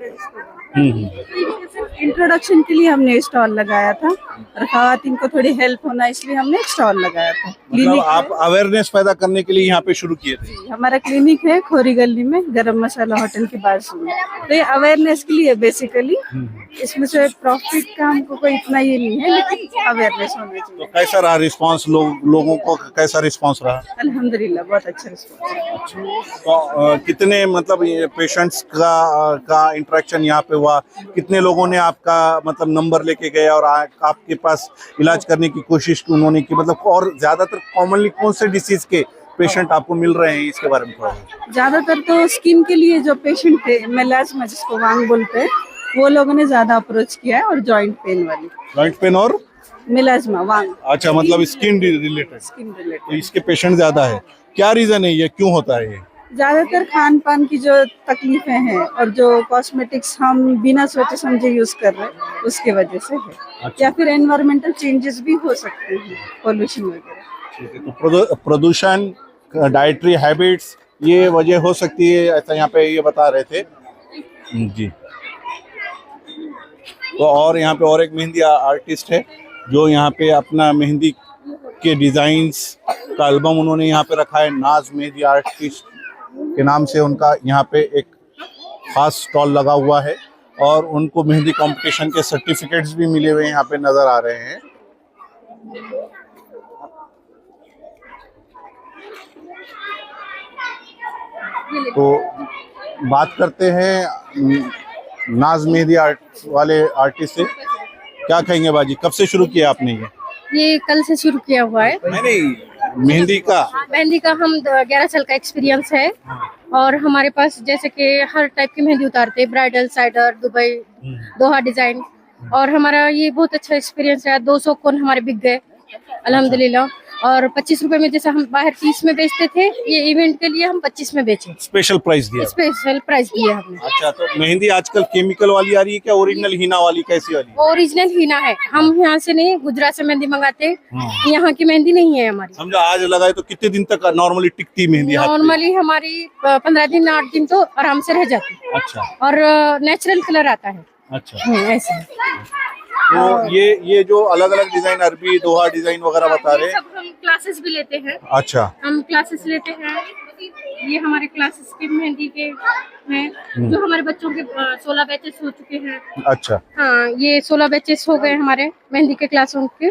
इंट्रोडक्शन के लिए हमने स्टॉल लगाया था और खवातीन को थोड़ी हेल्प होना इसलिए हमने स्टॉल लगाया था। मतलब आप अवेयरनेस पैदा करने के लिए यहाँ पे शुरू किए थे? हमारा क्लिनिक है खोरी गली में, गरम मसाला होटल के बाजू में। तो ये अवेयरनेस के लिए बेसिकली, इसमें से प्रॉफिट का हमको कोई इतना ये नहीं है, लेकिन अवेयरनेस होना चाहिए। तो कैसा रहा रिस्पांस, लोगों को कैसा रिस्पांस रहा? अल्हम्दुलिल्लाह बहुत अच्छा रिस्पांस। तो कितने मतलब पेशेंट्स का इंटरेक्शन यहाँ पे हुआ? कितने लोगों ने आपका मतलब नंबर लेके गए और आपके पास इलाज करने की कोशिश उन्होंने की? मतलब और ज्यादातर कॉमनली कौन से डिसीज के पेशेंट आपको मिल रहे हैं, इसके बारे में थोड़ा? ज्यादातर तो स्किन के लिए जो पेशेंट थे, मेलास्मा जिसको वांग बोलते हैं, वो लोगों ने ज्यादा अप्रोच किया है। और जॉइंट पेन वाली, जॉइंट पेन और मेलास्मा वांग, अच्छा, मतलब स्किन रिलेटेड रिलेटेड इसके पेशेंट ज्यादा है। क्या रीजन है ये, क्यों होता है ये? ज्यादातर खान पान की जो तकलीफें हैं और जो कॉस्मेटिक्स हम बिना सोचे समझे यूज कर रहे हैं उसके वजह से है। अच्छा। या फिर एनवायरमेंटल चेंजेस भी हो सकते हैं, पोल्यूशन वगैरह। ठीक है, तो प्रदूषण, डाइटरी हैबिट्स, ये वजह हो सकती है, ऐसा यहाँ पे ये बता रहे थे जी। तो और यहाँ पे और एक मेहंदी आर्टिस्ट है जो यहाँ पे अपना मेहंदी के डिजाइन्स का एल्बम उन्होंने यहाँ पे रखा है। नाज मेहंदी आर्टिस्ट के नाम से उनका यहाँ पे एक खास स्टॉल लगा हुआ है और उनको मेहंदी कंपटीशन के सर्टिफिकेट्स भी मिले हुए यहाँ पे नजर आ रहे हैं। तो बात करते हैं नाज मेहंदी आर्ट वाले आर्टिस्ट से। क्या कहेंगे बाजी, कब से शुरू किया आपने ये कल से शुरू किया हुआ है। नहीं, मेहंदी का हम 11 साल का एक्सपीरियंस है और हमारे पास जैसे कि हर टाइप की मेहंदी उतारते हैं, ब्राइडल, साइडर, दुबई, दोहा डिजाइन। और हमारा ये बहुत अच्छा एक्सपीरियंस है। 200 कोन हमारे बिक गए अल्हम्दुलिल्लाह। और 25 रुपए में, जैसे हम बाहर 30 में बेचते थे, ये इवेंट के लिए हम 25 में बेचे। स्पेशल प्राइस दिया? स्पेशल प्राइस दिया हमने। अच्छा, तो मेहंदी आजकल केमिकल वाली आ रही है क्या, ओरिजिनल हीना वाली, कैसी वाली? ओरिजिनल हीना है। हम यहाँ से नहीं, गुजरात से मेहंदी मंगाते हैं। यहाँ की मेहंदी नहीं है हमारी। समझो आज लगाए तो कितने दिन तक नॉर्मली टिकती मेहंदी? नॉर्मली हमारी 15 दिन 8 दिन तो आराम से रह जाती है। अच्छा। और नेचुरल कलर आता है। अच्छा, ऐसा। तो ये जो अलग अलग डिजाइन, अरबी, दोहा डिजाइन वगैरह बता रहे हैं, सब हम क्लासेस भी लेते हैं। अच्छा, हम क्लासेस लेते हैं। ये हमारे क्लासेस के मेहंदी के हैं जो हमारे बच्चों के 16 बैचेस हो चुके हैं। अच्छा, हाँ, ये 16 बैचेस हो गए हमारे मेहंदी के क्लासों के।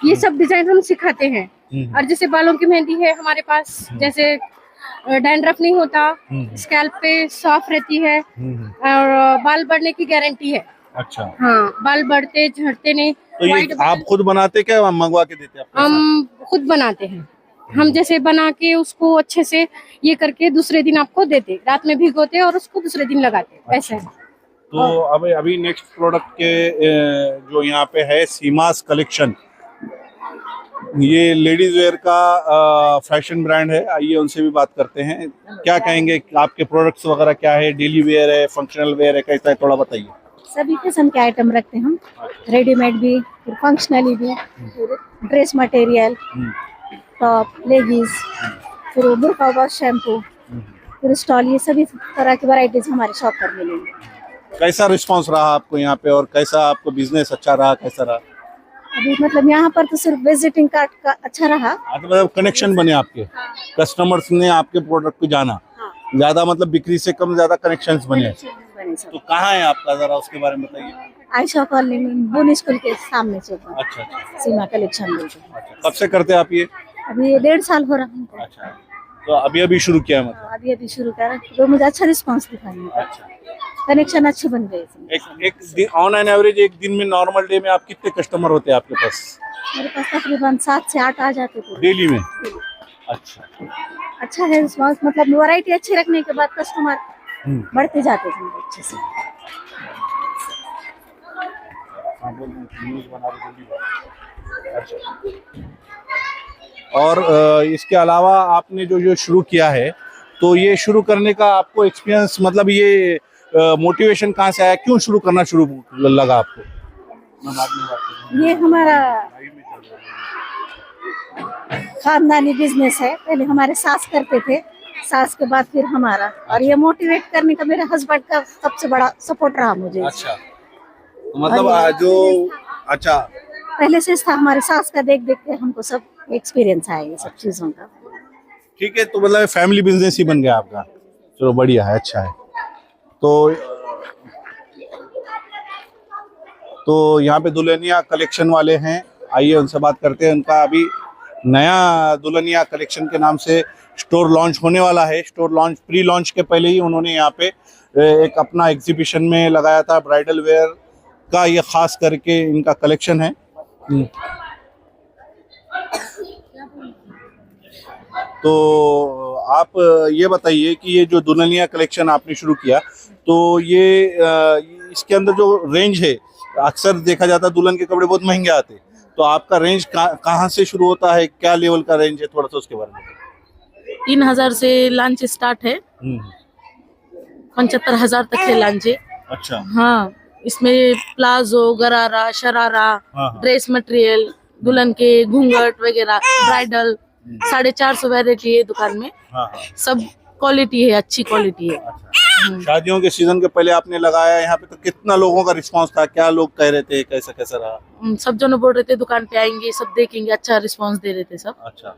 ये सब डिजाइन हम सिखाते हैं। और जैसे बालों की मेहंदी है हमारे पास, जैसे डैंड्रफ नहीं होता, स्कैल्प पे साफ रहती है और बाल बढ़ने की गारंटी है। अच्छा, हाँ, बाल बढ़ते झड़ते नहीं। तो ये आप खुद बनाते क्या, मंगवा के देते हैं? हम खुद बनाते हैं। हम जैसे बना के उसको अच्छे से ये करके दूसरे दिन आपको देते, रात में भिगोते और उसको दूसरे दिन लगाते, ऐसा है। तो अभी नेक्स्ट प्रोडक्ट के जो यहाँ पे है सीमास कलेक्शन, ये लेडीज वेयर का फैशन ब्रांड है। आइए उनसे भी बात करते हैं। क्या कहेंगे, आपके प्रोडक्ट्स वगैरह क्या है? डेली वेयर है, फंक्शनल वेयर है, कैसा है, थोड़ा बताइए। सभी किस्म के आइटम रखते हैं हम, रेडीमेड भी, फिर फंक्शनली भी, ड्रेस मटेरियल, टॉप, लेगीज, फिर बुर्का वॉश, शैम्पू, फिर स्टॉल, ये सभी तरह की वैरायटीज हमारे शॉप पर मिलेंगी। कैसा रिस्पांस रहा आपको यहाँ पे और कैसा आपको बिजनेस अच्छा रहा, कैसा रहा? अभी मतलब यहाँ पर तो सिर्फ विजिटिंग कार्ड का अच्छा रहा। मतलब कनेक्शन बने आपके, कस्टमर्स ने आपके प्रोडक्ट को जाना, ज्यादा मतलब बिक्री से कम ज्यादा कनेक्शंस बने। तो कहाँ है आपका, जरा उसके बारे में बताइए। आयशा कॉलोनी में बोनी स्कूल के सामने से अच्छा अच्छा सीमा कलेक्शन में। कब से करते हैं आप ये? अभी 1.5 साल हो रहा है। अच्छा, तो अभी अभी शुरू किया मतलब? अभी शुरू करा तो मुझे अच्छा रिस्पांस दिखाई, कनेक्शन अच्छे बन गए इसमें। एक ऑन एन एवरेज एक दिन में, नॉर्मल डे में आप कितने कस्टमर होते हैं आपके पास? मेरे पास तकरीबन 7 से 8 आ जाते थे डेली में। अच्छा है रिस्पांस, मतलब वैरायटी अच्छी रखने के बाद कस्टमर बढ़ते जाते थे अच्छे से। और इसके अलावा आपने जो शुरू किया है, तो ये शुरू करने का आपको एक्सपीरियंस, मतलब ये मोटिवेशन कहाँ से आया, क्यों शुरू करना शुरू लगा आपको? ये हमारा खानदानी बिजनेस है, पहले हमारे सास करते थे, सास के बाद फिर हमारा, और ये मोटिवेट करने का मेरे हस्बैंड का सबसे बड़ा सपोर्ट रहा मुझे। अच्छा, तो मतलब जो अच्छा पहले से था, हमारे सास का देख देख के हमको सब एक्सपीरियंस आया ये सब चीजों का। ठीक है, तो मतलब फैमिली बिजनेस ही बन गया आपका। चलो बढ़िया है, अच्छा है। तो यहाँ पे दुल्हनिया कलेक्शन वाले हैं, आइए उनसे बात करते हैं। उनका अभी नया दुल्हनिया कलेक्शन के नाम से स्टोर लॉन्च होने वाला है। स्टोर लॉन्च, प्री लॉन्च के पहले ही उन्होंने यहाँ पे एक अपना एग्जीबिशन में लगाया था, ब्राइडल वेयर का ये खास करके इनका कलेक्शन है। तो आप ये बताइए कि ये जो दुल्हनिया कलेक्शन आपने शुरू किया, तो ये इसके अंदर जो रेंज है, अक्सर देखा जाता है दुल्हन के कपड़े बहुत महंगे आते हैं, तो आपका रेंज कहाँ से शुरू होता है, क्या लेवल का रेंज है, थोड़ा सा उसके बारे में? 3000 से लॉन्च स्टार्ट है, 75,000 तक है लॉन्च है। अच्छा, हाँ, इसमें प्लाजो, गरारा, शरारा, ड्रेस मटेरियल, दुल्हन के घूंघट वगैरह, ब्राइडल, 450 वैरायटी है दुकान में। सब क्वालिटी है, अच्छी क्वालिटी है। शादियों के सीजन के पहले आपने लगाया यहाँ पे, तो कितना लोगों का रिस्पांस था, क्या लोग कह रहे थे, कैसा कैसा रहा? सब जन बोल रहे थे दुकान पे आएंगे, सब देखेंगे, अच्छा रिस्पांस दे रहे थे सब। अच्छा,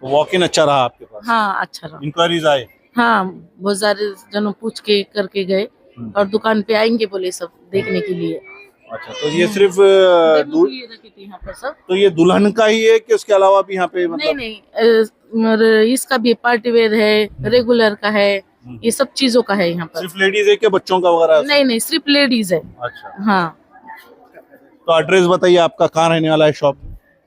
वॉक इन अच्छा रहा आपके पास? हाँ, अच्छा रहा। इंक्वायरीज आए? हाँ, बहुत सारे जनों पूछ के करके गए और दुकान पे आएंगे बोले सब देखने के लिए। अच्छा, तो ये सिर्फ यहाँ पर सब, तो ये दुल्हन का ही है कि उसके अलावा भी यहाँ पे मतलब? नहीं, इसका भी पार्टी वेयर है, रेगुलर का है, ये सब चीजों का है यहाँ पर। सिर्फ लेडीज है क्या, बच्चों का वगैरह? नहीं, सिर्फ लेडीज है। अच्छा, हाँ। तो एड्रेस बताइए आपका, कहाँ रहने वाला है शॉप?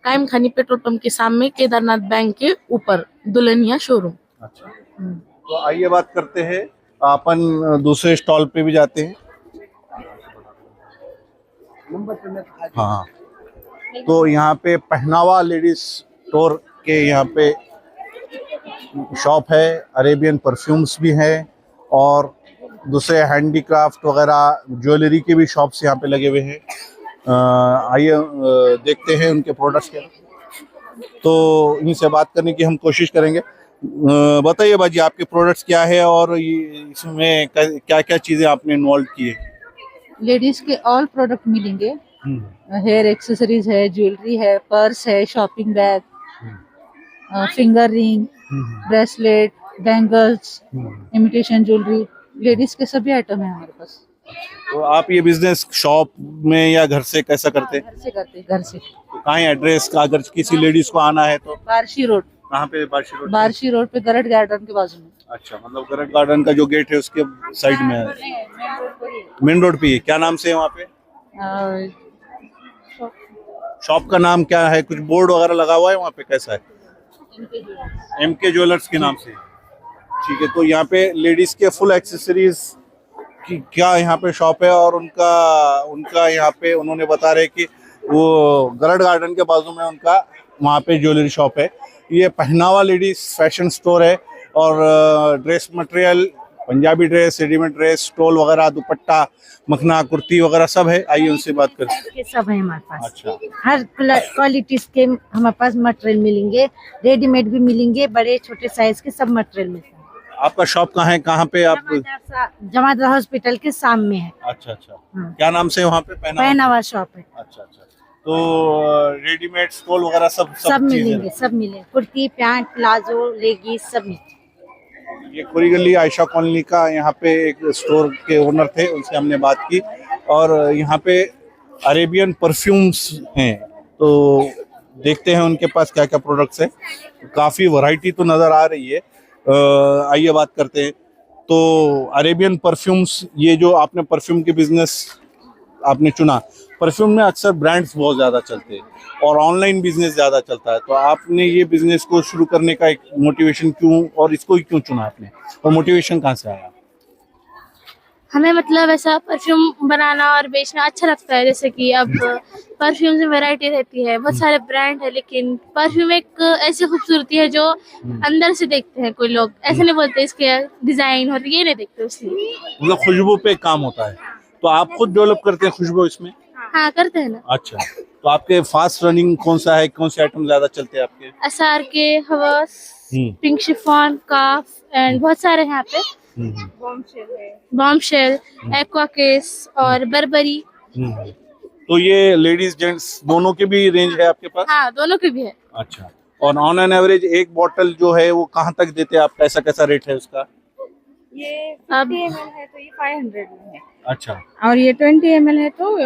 कायम खानी पेट्रोल पंप के सामने, केदारनाथ बैंक के ऊपर, दुल्हनिया शोरूम। अच्छा, तो आइए बात करते हैं, अपन दूसरे स्टॉल पे भी जाते हैं। हाँ, तो यहाँ पे पहनावा लेडीज स्टोर के यहाँ पे शॉप है, अरेबियन परफ्यूम्स भी हैं और दूसरे हैंडीक्राफ्ट वगैरह ज्वेलरी के भी शॉप्स यहाँ पे लगे हुए हैं। आइए देखते हैं उनके प्रोडक्ट्स के, तो इनसे बात करने की हम कोशिश करेंगे। बताइए बाजी, आपके प्रोडक्ट्स क्या है और इसमें क्या क्या चीज़ें आपने इन्वॉल्व की है? लेडीज के ऑल प्रोडक्ट मिलेंगे, हेयर एक्सेसरीज है, ज्वेलरी है, पर्स है, shopping bag, finger ring, bracelet, bangles, imitation jewellery, ladies के सभी आइटम है हमारे पास। तो आप ये बिजनेस शॉप में या घर से कैसा करते हैं? घर से करते, घर से। तो कहाँ है एड्रेस का, अगर किसी लेडीज को आना है तो? बार्शी रोड। कहाँ पे बार्शी रोड? बार्शी रोड पे गरट गार्डन के बाजू में। अच्छा, मतलब गरट गार्डन का जो गेट है उसके साइड में है, मेन रोड पे ही। क्या नाम से है वहाँ पे शॉप का नाम? क्या है, कुछ बोर्ड वगैरह लगा हुआ है वहाँ पे, कैसा है? MK ज्वेलर्स के नाम से। ठीक है, तो यहाँ पे लेडीज के फुल एक्सेसरीज की क्या यहाँ पे शॉप है, और उनका यहाँ पे उन्होंने बता रहे कि वो गरट गार्डन के बाजू में उनका वहाँ पे ज्वेलरी शॉप है। ये पहनावा लेडीज फैशन स्टोर है और dress material, Punjabi dress, readymade dress, stole वगैरह, दुपट्टा, मखना, कुर्ती वगैरह सब है। आइए उनसे बात करते हैं। सब है हमारे पास। अच्छा, हर क्वालिटीज के हमारे पास मटेरियल मिलेंगे, रेडीमेड भी मिलेंगे, बड़े छोटे साइज के सब मटेरियल मिलते हैं। आपका शॉप कहाँ है, कहाँ पे आप? जमादार हॉस्पिटल के सामने है। अच्छा, क्या नाम से वहाँ पे? पहनावा शॉप है। अच्छा, तो रेडीमेड स्टोल वगैरह सब सब चीजें मिलेंगे, सब मिलेंगे, कुर्ती पैंट प्लाजो लेगीज सब मिलेंगे। ये खोरी गली आयशा कॉलोनी का यहाँ पे एक स्टोर के ओनर थे, उनसे हमने बात की। और यहाँ पे अरेबियन परफ्यूम्स हैं, तो देखते हैं उनके पास क्या क्या प्रोडक्ट्स हैं। काफ़ी वैरायटी तो नज़र आ रही है। आइए बात करते हैं। तो अरेबियन परफ्यूम्स, ये जो आपने परफ्यूम के बिजनेस आपने चुना, परफ्यूम में अक्सर ब्रांड्स बहुत ज़्यादा चलते हैं और ऑनलाइन बिजनेस ज़्यादा चलता है, तो आपने ये बिजनेस को शुरू करने का एक मोटिवेशन क्यों, और इसको ही क्यों चुना आपने, और मोटिवेशन कहाँ से आया? हमें मतलब ऐसा परफ्यूम बनाना और बेचना अच्छा लगता है। जैसे कि अब परफ्यूम में वैरायटी रहती है, बहुत सारे ब्रांड है, लेकिन परफ्यूम एक ऐसी खूबसूरती है जो अंदर से देखते हैं। कोई लोग ऐसे नहीं बोलते इसके डिजाइन और ये नहीं देखते, इसलिए मतलब खुशबू पे काम होता है, तो आप खुद डेवलप करते हैं खुशबू इसमें? हाँ करते हैं ना। अच्छा, तो आपके फास्ट रनिंग कौन सा है, कौन से आइटम ज्यादा चलते हैं आपके? SR के, हवस, पिंक शिफॉन, काफ एंड बहुत सारे हैं यहाँ पे। बॉम्बशेल, एक्वा केस और बर्बरी। तो ये लेडीज जेंट्स दोनों के भी रेंज है आपके पास? हाँ दोनों के भी है। अच्छा, और ऑन एन एवरेज एक बॉटल जो है वो कहाँ तक देते हैं आप, कैसा कैसा रेट है उसका? ये अब 50 ml है तो ये 500 में है, अच्छा, और ये 20 ml है तो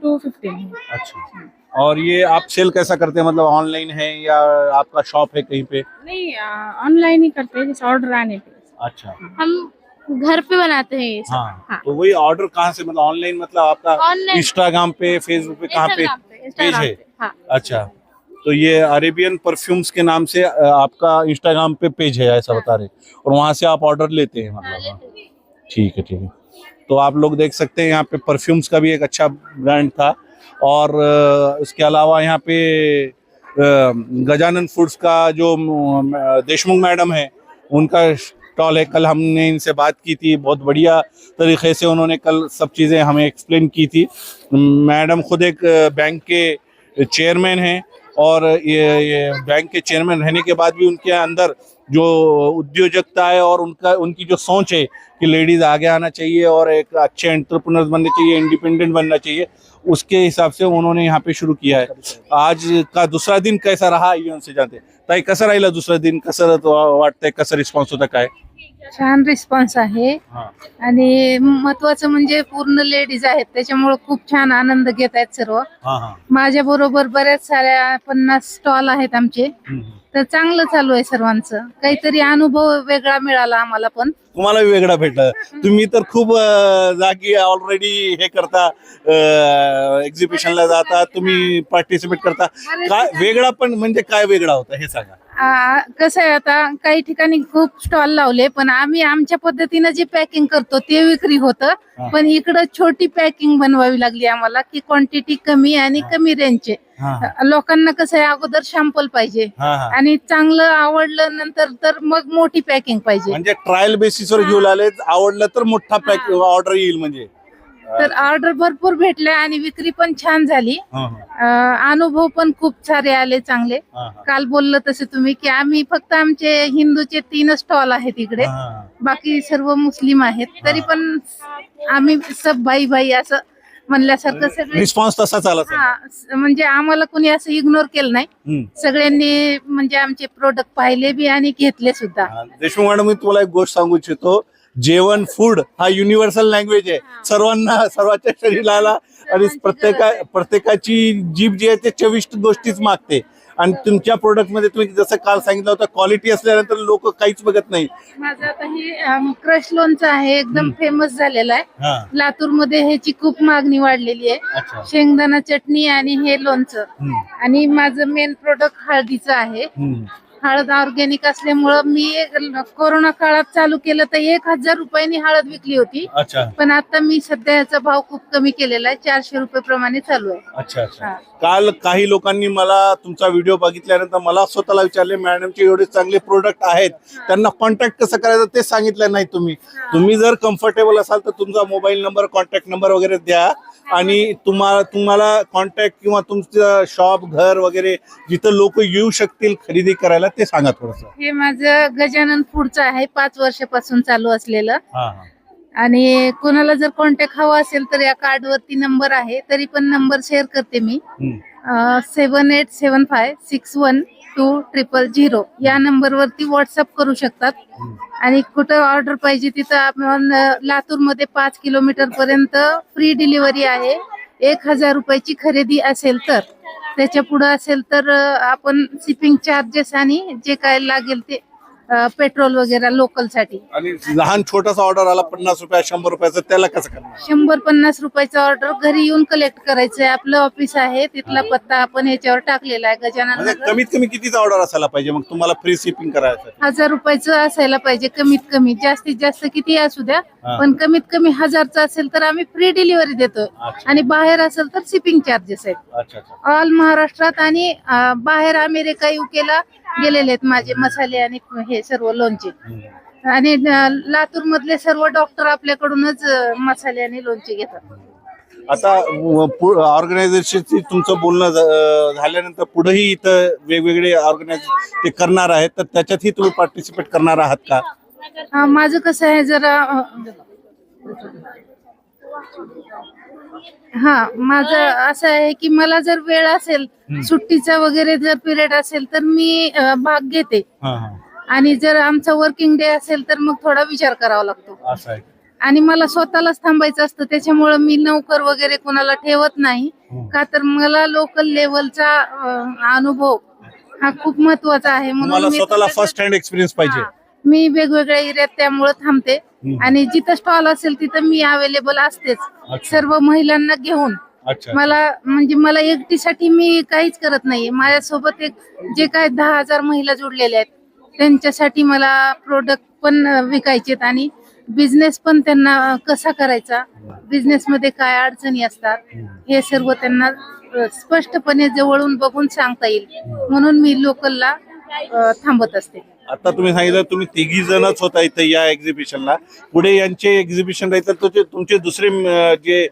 250 में है। अच्छा। और ये आप सेल कैसा करते हैं, मतलब ऑनलाइन है या आपका शॉप है कहीं पे? नहीं, ऑनलाइन ही करते हैं, जैसे ऑर्डर आने पे। अच्छा, हम घर पे बनाते हैं ये सब। हाँ, तो वही ऑर्डर कहाँ से, मतलब ऑनलाइन, मतलब आपका Online। इंस्टाग्राम पे, फेसबुक पे, कहाँ पे पेज है? हाँ। अच्छा, तो ये अरेबियन परफ्यूम्स के नाम से आपका इंस्टाग्राम पे पेज है ऐसा बता रहे, और वहां से आप ऑर्डर लेते हैं मतलब? ठीक है, ठीक है। तो आप लोग देख सकते हैं यहाँ पे परफ्यूम्स का भी एक अच्छा ब्रांड था, और उसके अलावा यहाँ पे गजानन फूड्स का जो देशमुख मैडम है उनका स्टॉल है। कल हमने इनसे बात की थी, बहुत बढ़िया तरीके से उन्होंने कल सब चीज़ें हमें एक्सप्लेन की थी। मैडम खुद एक बैंक के चेयरमैन हैं, और ये बैंक के चेयरमैन रहने के बाद भी उनके अंदर जो उद्योजकता है और उनकी जो सोच है कि लेडीज आगे आना चाहिए और एक अच्छे एंटरप्रेन्योर बनने चाहिए, इंडिपेंडेंट बनना चाहिए, उसके हिसाब से उन्होंने यहाँ पे शुरू किया है। आज का दुसरा दिन कैसा रहा ये उनसे जानते हैं। ताई कसं राहिला दुसरा दिन, कसं वाटतंय, कसं रिस्पॉन्स होता काय? छान रिस्पॉन्स आहे, आणि महत्वाचं म्हणजे पूर्ण लेडीज आहेत, त्याच्यामुळे खूप छान आनंद घेत आहेत सर्व। माझ्या बरोबर बऱ्याच साऱ्या 50 स्टॉल आहेत आमचे, तर चांगलं चालू आहे सर्वांचं। काहीतरी अनुभव वेगळा मिळाला आम्हाला पण। तुम्हाला वेगळा भेटला, तुम्ही तर खूप जागी ऑलरेडी हे करता, एक्झिबिशनला जाता, तुम्ही पार्टिसिपेट करता, काय वेगळा पण म्हणजे काय वेगळा होता हे सांगा? कसं आहे, आता काही ठिकाणी खूप स्टॉल लावले, पण आम्ही आमच्या पद्धतीनं जे पॅकिंग करतो ते विक्री होतं, पण इकडं छोटी पॅकिंग बनवावी लागली आम्हाला, की क्वांटिटी कमी आणि कमी रेंजचे। लोकांना कसं आहे, अगोदर सॅम्पल पाहिजे आणि चांगलं आवडलं नंतर तर मग मोठी पॅकिंग पाहिजे। म्हणजे ट्रायल बेसिसवर घेऊन आले, आवडलं तर मोठा पॅक ऑर्डर येईल म्हणजे? तर ऑर्डर भरपूर भेटले आणि विक्री पण छान झाली, अनुभव पण खूप सारे आले चांगले। काल बोललं तसे तुम्ही की आम्ही फक्त आमचे हिंदूचे 3 स्टॉल आहेत इकडे, बाकी सर्व मुस्लिम आहेत, तरी पण आम्ही सब भाई भाई असं म्हणल्यासारखं सगळे रिस्पॉन्स तसाच आला? म्हणजे आम्हाला कोणी असं इग्नोर केलं नाही, सगळ्यांनी म्हणजे आमचे प्रोडक्ट पाहिले बी आणि घेतले सुद्धा। देशमुख मॅडम, मी तुम्हाला एक गोष्ट सांगू इच्छितो, जेवण फूड हा युनिव्हर्सल लँग्वेज आहे, सर्वांना, सर्वांच्या शरीराला, आणि प्रत्येकाची जीभ जी आहे ते चविष्ट गोष्टीच मागते, आणि तुमच्या प्रोडक्ट मध्ये तुम्ही जसं काल सांगितलं होतं, क्वालिटी असल्यानंतर लोक काहीच बघत नाही। माझं आता हे क्रश लोणचं आहे, एकदम फेमस झालेलं आहे, लातूर मध्ये ह्याची खूप मागणी वाढलेली आहे। शेंगदाणा चटणी आणि हे लोणचं, आणि माझं मेन प्रोडक्ट हळदीचं आहे। हळद ऑर्गॅनिक असल्यामुळं मी कोरोना काळात चालू केलं तर 1000 रुपयांनी हळद विकली होती, पण आता मी सध्या याचा भाव खूप कमी केलेला आहे, 400 रुपये प्रमाणे चालू आहे। अच्छा, अच्छा। काल काही लोकांनी मला तुमचा व्हिडिओ बघितल्यानंतर मला स्वतःला विचारले, मॅडमचे एवढे चांगले प्रोडक्ट आहेत, त्यांना कॉन्टॅक्ट कसं करायचं ते सांगितलं नाही तुम्ही। तुम्ही जर कम्फर्टेबल असाल तर तुमचा मोबाईल नंबर, कॉन्टॅक्ट नंबर वगैरे द्या, आणि तुम्हाला कॉन्टॅक्ट किंवा तुमचं शॉप, घर वगैरे जिथं लोक येऊ शकतील खरेदी करायला ते सांगा थोडंसं। हे माझं गजानन फूडचं आहे, 5 वर्षापासून चालू असलेलं, आणि कोणाला जर कॉन्टॅक्ट हवा असेल तर या कार्डवरती नंबर आहे, तरी पण नंबर शेअर करते मी, 7875612000 या नंबरवरती व्हॉट्सअप करू शकतात. आणि कुठं ऑर्डर पाहिजे तिथं आपण लातूर मध्ये 5 किलोमीटर पर्यंत फ्री डिलिव्हरी आहे. 1000 रुपयाची खरेदी असेल तर, त्याच्या पुढे असेल तर आपण शिपिंग चार्जेस आणि जे काय लागेल ते पेट्रोल वगैरे लोकल साठी. आणि लहान छोटासा ऑर्डर आला 50 रुपये 100 रुपयाचं, त्याला कसं करणार? 100-50 रुपयाचा ऑर्डर घरी येऊन कलेक्ट करायचंय. आपलं ऑफिस आहे, तिथला पत्ता आपण याच्यावर टाकलेला आहे. गजानन म्हणजे नगर. कमीत कमी कितीचा ऑर्डर असायला पाहिजे मग तुम्हाला फ्री शिपिंग करायचं? 1000 रुपयाचं असायला पाहिजे कमीत कमी. जास्तीत जास्त किती असू द्या, हा. पण कमीत कमी 1000चं असेल तर आम्ही फ्री डिलिव्हरी देतोय. आणि बाहेर असेल तर शिपिंग चार्जेस आहेत. अच्छा अच्छा. ऑल महाराष्ट्रात आणि बाहेर अमेरिका युकेला गेलेले आहेत माझे मसाले आणि हे सर्व लोणचे. आणि लातूर मधले सर्व डॉक्टर आपल्याकडूनच मसाले आणि लोणचे घेतात. आता ऑर्गनायझेशनशी तुमचं बोलणं झाल्यानंतर पुढेही इथं वेगवेगळे ऑर्गनायझेशन ते करणार आहेत, तर त्याच्यातही तुम्ही पार्टिसिपेट करणार आहात का? माझं कसं आहे जरा माझं असं आहे की मला जर वेळ असेल, सुट्टीचा वगैरे जर पिरियड असेल तर मी भाग घेते. आणि जर आमचा वर्किंग डे असेल तर मग थोडा विचार करावा लागतो. असं आहे. आणि मला स्वतःलाच थांबायचं असतं, त्याच्यामुळे मी नोकर वगैरे कोणाला ठेवत नाही. का तर मला लोकल लेवलचा अनुभव हा खूप महत्वाचा आहे. तुम्हाला मी स्वतःला फर्स्ट हँड एक्सपिरियन्स पाहिजे. मी वेगवेगळ्या एरियात त्यामुळे थांबते. आणि जिथं स्टॉल असेल तिथं मी अवेलेबल असतेच, सर्व महिलांना घेऊन. मला एकटीसाठी मी काहीच करत नाही. माझ्यासोबत जे काय 10,000 महिला जोडलेल्या आहेत, त्यांच्यासाठी मला प्रोडक्ट पण विकायचे आणि बिझनेस पण त्यांना कसा करायचा, बिझनेस मध्ये काय अडचणी असतात, हे सर्व त्यांना स्पष्टपणे जवळून बघून सांगता येईल, म्हणून मी लोकलला थांबत असते. आता तुम्ही सांगितलं तुम्ही तिघी जणच होता इथं या एक्झिबिशनला. पुढे यांचे एक्झिबिशन राहतात तर तुमचे दुसरे जे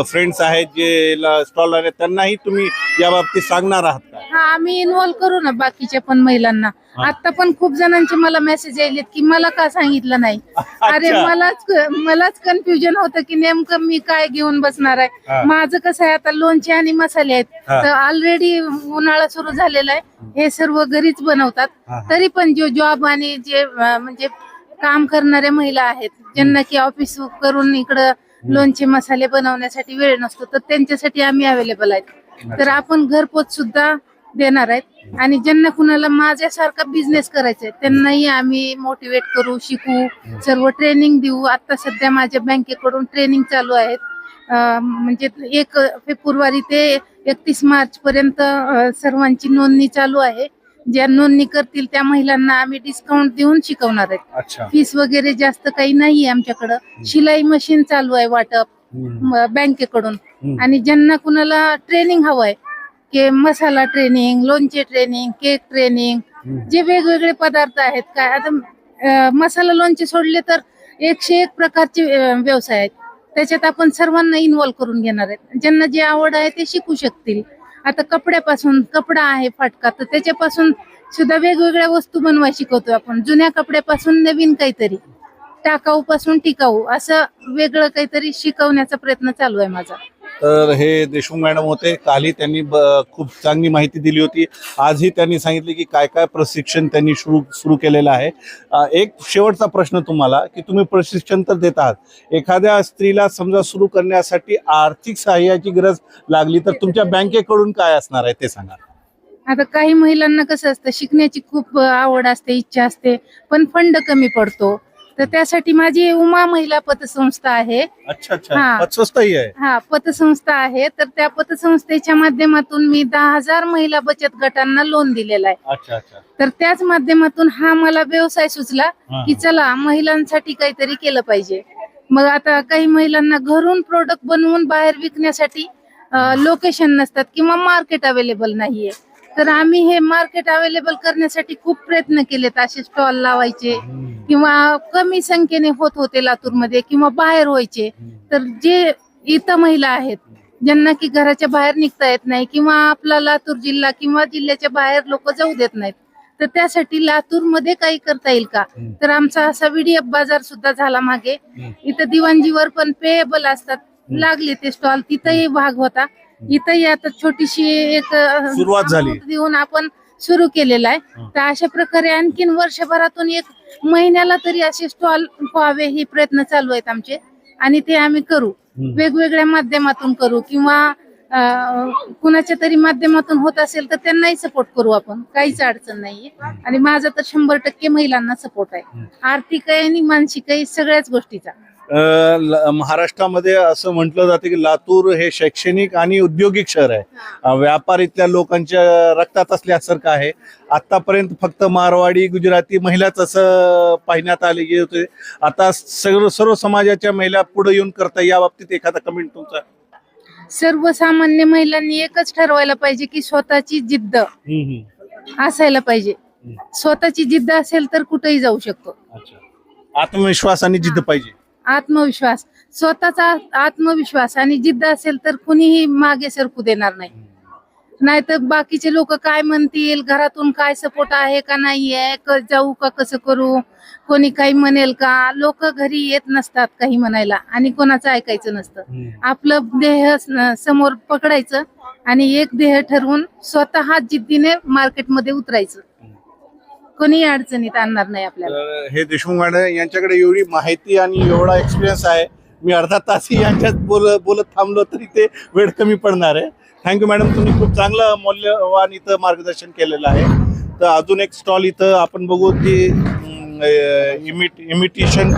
फ्रेंड्स आहेत जे स्टॉल आहेत त्यांनाही तुम्ही या बाबतीत सांगणार आहात का? आम्ही इन्व्हॉल्व करू ना बाकीच्या पण महिलांना. आता पण खूप जणांचे मला मेसेज यायलेत की मला का सांगितलं नाही. अरे मलाच कन्फ्युजन होतं की नेमकं मी काय घेऊन बसणार आहे. माझं कसं आहे, आता लोणचे आणि मसाले आहेत तर ऑलरेडी उन्हाळा सुरू झालेला आहे, हे सर्व घरीच बनवतात. तरी पण जो जॉब आणि जे म्हणजे काम करणाऱ्या महिला आहेत, ज्यांना की ऑफिस करून इकडं लोणचे मसाले बनवण्यासाठी वेळ नसतो, तर त्यांच्यासाठी आम्ही अवेलेबल आहेत. तर आपण घरपोच सुद्धा देणार आहेत. आणि ज्यांना कुणाला माझ्यासारखा बिझनेस करायचा आहे त्यांनाही आम्ही मोटिवेट करू, शिकू, सर्व ट्रेनिंग देऊ. आता सध्या माझ्या बँकेकडून ट्रेनिंग चालू आहेत. म्हणजे 1 फेब्रुवारी ते 31 मार्च पर्यंत सर्वांची नोंदणी चालू आहे. ज्या नोंदणी करतील त्या महिलांना आम्ही डिस्काउंट देऊन शिकवणार आहेत. फीस वगैरे जास्त काही नाहीये आमच्याकडं. शिलाई मशीन चालू आहे वाटप बँकेकडून. आणि ज्यांना कुणाला ट्रेनिंग हवंय की मसाला ट्रेनिंग, लोणचे ट्रेनिंग, केक ट्रेनिंग, जे वेगवेगळे पदार्थ आहेत, काय आता मसाला लोणचे सोडले तर 101 प्रकारचे व्यवसाय आहेत. त्याच्यात आपण सर्वांना इन्व्हॉल्व करून घेणार आहेत. ज्यांना जे आवड आहे ते शिकू शकतील. आता कपड्यापासून, कपडा आहे फाटका, तर त्याच्यापासून सुद्धा वेगवेगळ्या वस्तू बनवायला शिकवतोय आपण. जुन्या कपड्यापासून नवीन काहीतरी, टाकाऊ पासून टिकाऊ, असं वेगळं काहीतरी शिकवण्याचा प्रयत्न चालू आहे माझा. तर हे देशमुख मॅडम होते. कालही त्यांनी खूप चांगली माहिती दिली होती. आजही त्यांनी सांगितले की काय काय प्रशिक्षण त्यांनी सुरू केलेलं आहे. एक शेवटचा प्रश्न तुम्हाला की तुम्ही प्रशिक्षण तर देत आहात, एखाद्या स्त्रीला समजा सुरू करण्यासाठी आर्थिक सहाय्याची गरज लागली तर तुमच्या बँकेकडून काय असणार आहे ते सांगा. आता काही महिलांना कसं असतं, शिकण्याची खूप आवड असते, इच्छा असते, पण फंड कमी पडतो. तर त्यासाठी माझी उमा महिला पतसंस्था आहे. अच्छा अच्छा, पतसंस्थाही आहे. पतसंस्था आहे. तर त्या पतसंस्थेच्या माध्यमातून मी 10,000 महिला बचत गटांना लोन दिलेला आहे. अच्छा अच्छा. तर त्याच माध्यमातून हा मला व्यवसाय सुचला की चला महिलांसाठी काहीतरी केलं पाहिजे. मग आता काही महिलांना घरून प्रोडक्ट बनवून बाहेर विकण्यासाठी लोकेशन नसतात किंवा मार्केट अवेलेबल नाहीये. तर आम्ही हे मार्केट अवेलेबल करण्यासाठी खूप प्रयत्न केलेत. असे स्टॉल लावायचे किंवा कमी संख्येने होत होते लातूरमध्ये किंवा बाहेर व्हायचे. तर जे इथं महिला आहेत ज्यांना की घराच्या बाहेर निघता येत नाही किंवा आपला लातूर जिल्हा किंवा जिल्ह्याच्या बाहेर लोक जाऊ देत नाहीत, तर त्यासाठी लातूर मध्ये काही करता येईल का. तर आमचा असा VDF बाजार सुद्धा झाला मागे. इथं दिवाणजीवर पण पेएबल असतात, लागले ते स्टॉल, तिथंही भाग होता. इथंही आता छोटीशी एक सुरुवात झाली. amount देऊन आपण सुरू केलेला आहे. तर अशा प्रकारे आणखीन वर्षभरातून एक महिन्याला तरी असे स्टॉल व्हावे हे प्रयत्न चालू आहेत आमचे आणि ते आम्ही करू. वेगवेगळ्या माध्यमातून करू किंवा कुणाच्या तरी माध्यमातून होत असेल तर त्यांनाही सपोर्ट करू आपण. काहीच अडचण नाहीये आणि माझा तर 100% महिलांना सपोर्ट आहे. आर्थिकही आणि मानसिकही सगळ्याच गोष्टीचा. महाराष्ट्रामध्ये असं म्हटलं जातं की लातूर हे शैक्षणिक आणि औद्योगिक शहर आहे. व्यापार इथल्या लोकांच्या रक्तात असल्यासारखं आहे. आतापर्यंत फक्त मारवाडी गुजराती महिलाच असं पाहण्यात आले गेले होते. आता सर्व समाजाच्या महिला पुढे येऊन करता. या बाबतीत एखादा कमेंट तुमचा? सर्वसामान्य महिलांनी एकच ठरवायला पाहिजे की स्वतःची जिद्द असायला पाहिजे. स्वतःची जिद्द असेल तर कुठेही जाऊ शकतो. आत्मविश्वास आणि जिद्द पाहिजे. आत्मविश्वास, स्वतःचा आत्मविश्वास आणि जिद्द असेल तर कुणीही मागे सरकू देणार नाही. नाहीतर बाकीचे लोक काय म्हणतील, घरातून काय सपोर्ट आहे का नाहीये, जाऊ का कसं करू, कोणी काही म्हणेल का. लोक घरी येत नसतात काही म्हणायला आणि कोणाचं ऐकायचं नसतं. आपलं देह समोर पकडायचं आणि एक देह ठरवून स्वतः जिद्दीने मार्केटमध्ये उतरायचं. कोणी अडचणीत आणणार नाही आपल्याला. हे देशमुख मॅडम यांच्याकडे एवढी माहिती आणि एवढा एक्सपिरियन्स आहे. मी अर्धा तासही यांच्यात बोलत थांबलो तरी ते वेळ कमी पडणार आहे. थँक्यू मॅडम, तुम्ही खूप चांगलं मौल्यवान इथं मार्गदर्शन केलेलं आहे. तर अजून एक स्टॉल इथं आपण बघू की इमिटेशन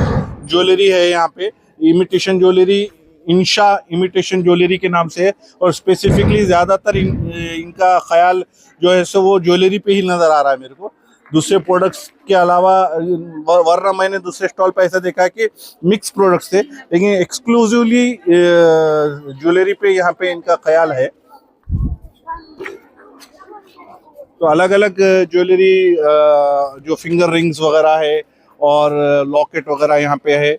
ज्वेलरी है. यहाँ पे इमिटेशन ज्वेलरी इंशा इमिटेशन ज्वेलरी के नाम से है और स्पेसिफिकली ज़्यादातर इनका ख्याल जो है सो वो ज्वेलरी पे ही नज़र आ रहा है मेरे को. दूसरे प्रोडक्ट्स के अलावा वरना मैंने दूसरे स्टॉल पे ऐसा देखा कि मिक्स प्रोडक्ट्स थे, लेकिन एक्सक्लूसिवली ज्वेलरी पे यहाँ पे इनका ख्याल है. तो अलग अलग ज्वेलरी जो फिंगर रिंग्स वगैरह है और लॉकेट वगैरह यहाँ पे है.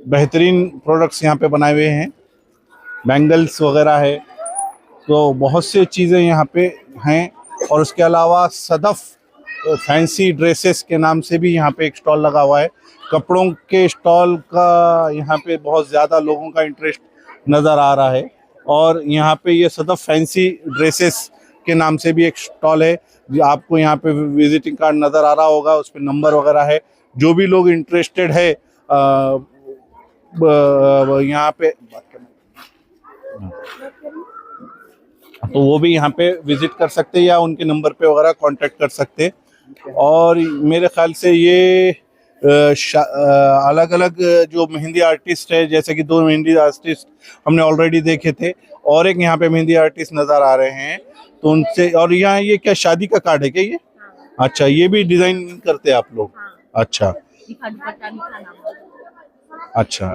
बेहतरीन प्रोडक्ट्स यहाँ पे बनाए हुए हैं. बैंगल्स वगैरह है. तो बहुत से चीज़ें यहाँ पे हैं. और उसके अलावा सदफ फैंसी ड्रेसेस के नाम से भी यहाँ पे एक स्टॉल लगा हुआ है. कपड़ों के स्टॉल का यहाँ पे बहुत ज़्यादा लोगों का इंटरेस्ट नज़र आ रहा है. और यहाँ पे ये सदफ फैंसी ड्रेसेस के नाम से भी एक स्टॉल है. आपको यहाँ पे विजिटिंग कार्ड नज़र आ रहा होगा, उस पर नंबर वगैरह है. जो भी लोग इंटरेस्टेड है यहाँ पे तो वो भी यहाँ पे विजिट कर सकते हैं या उनके नंबर पे वगैरह कांटेक्ट कर सकते. और मेरे ख्याल से ये अलग अलग जो मेहंदी आर्टिस्ट है, जैसे कि 2 मेहंदी आर्टिस्ट हमने ऑलरेडी देखे थे और एक यहाँ पे मेहंदी आर्टिस्ट नज़र आ रहे हैं. तो उनसे, और यहाँ ये क्या शादी का कार्ड है क्या ये? अच्छा, ये भी डिजाइन करते हैं आप लोग? अच्छा अच्छा.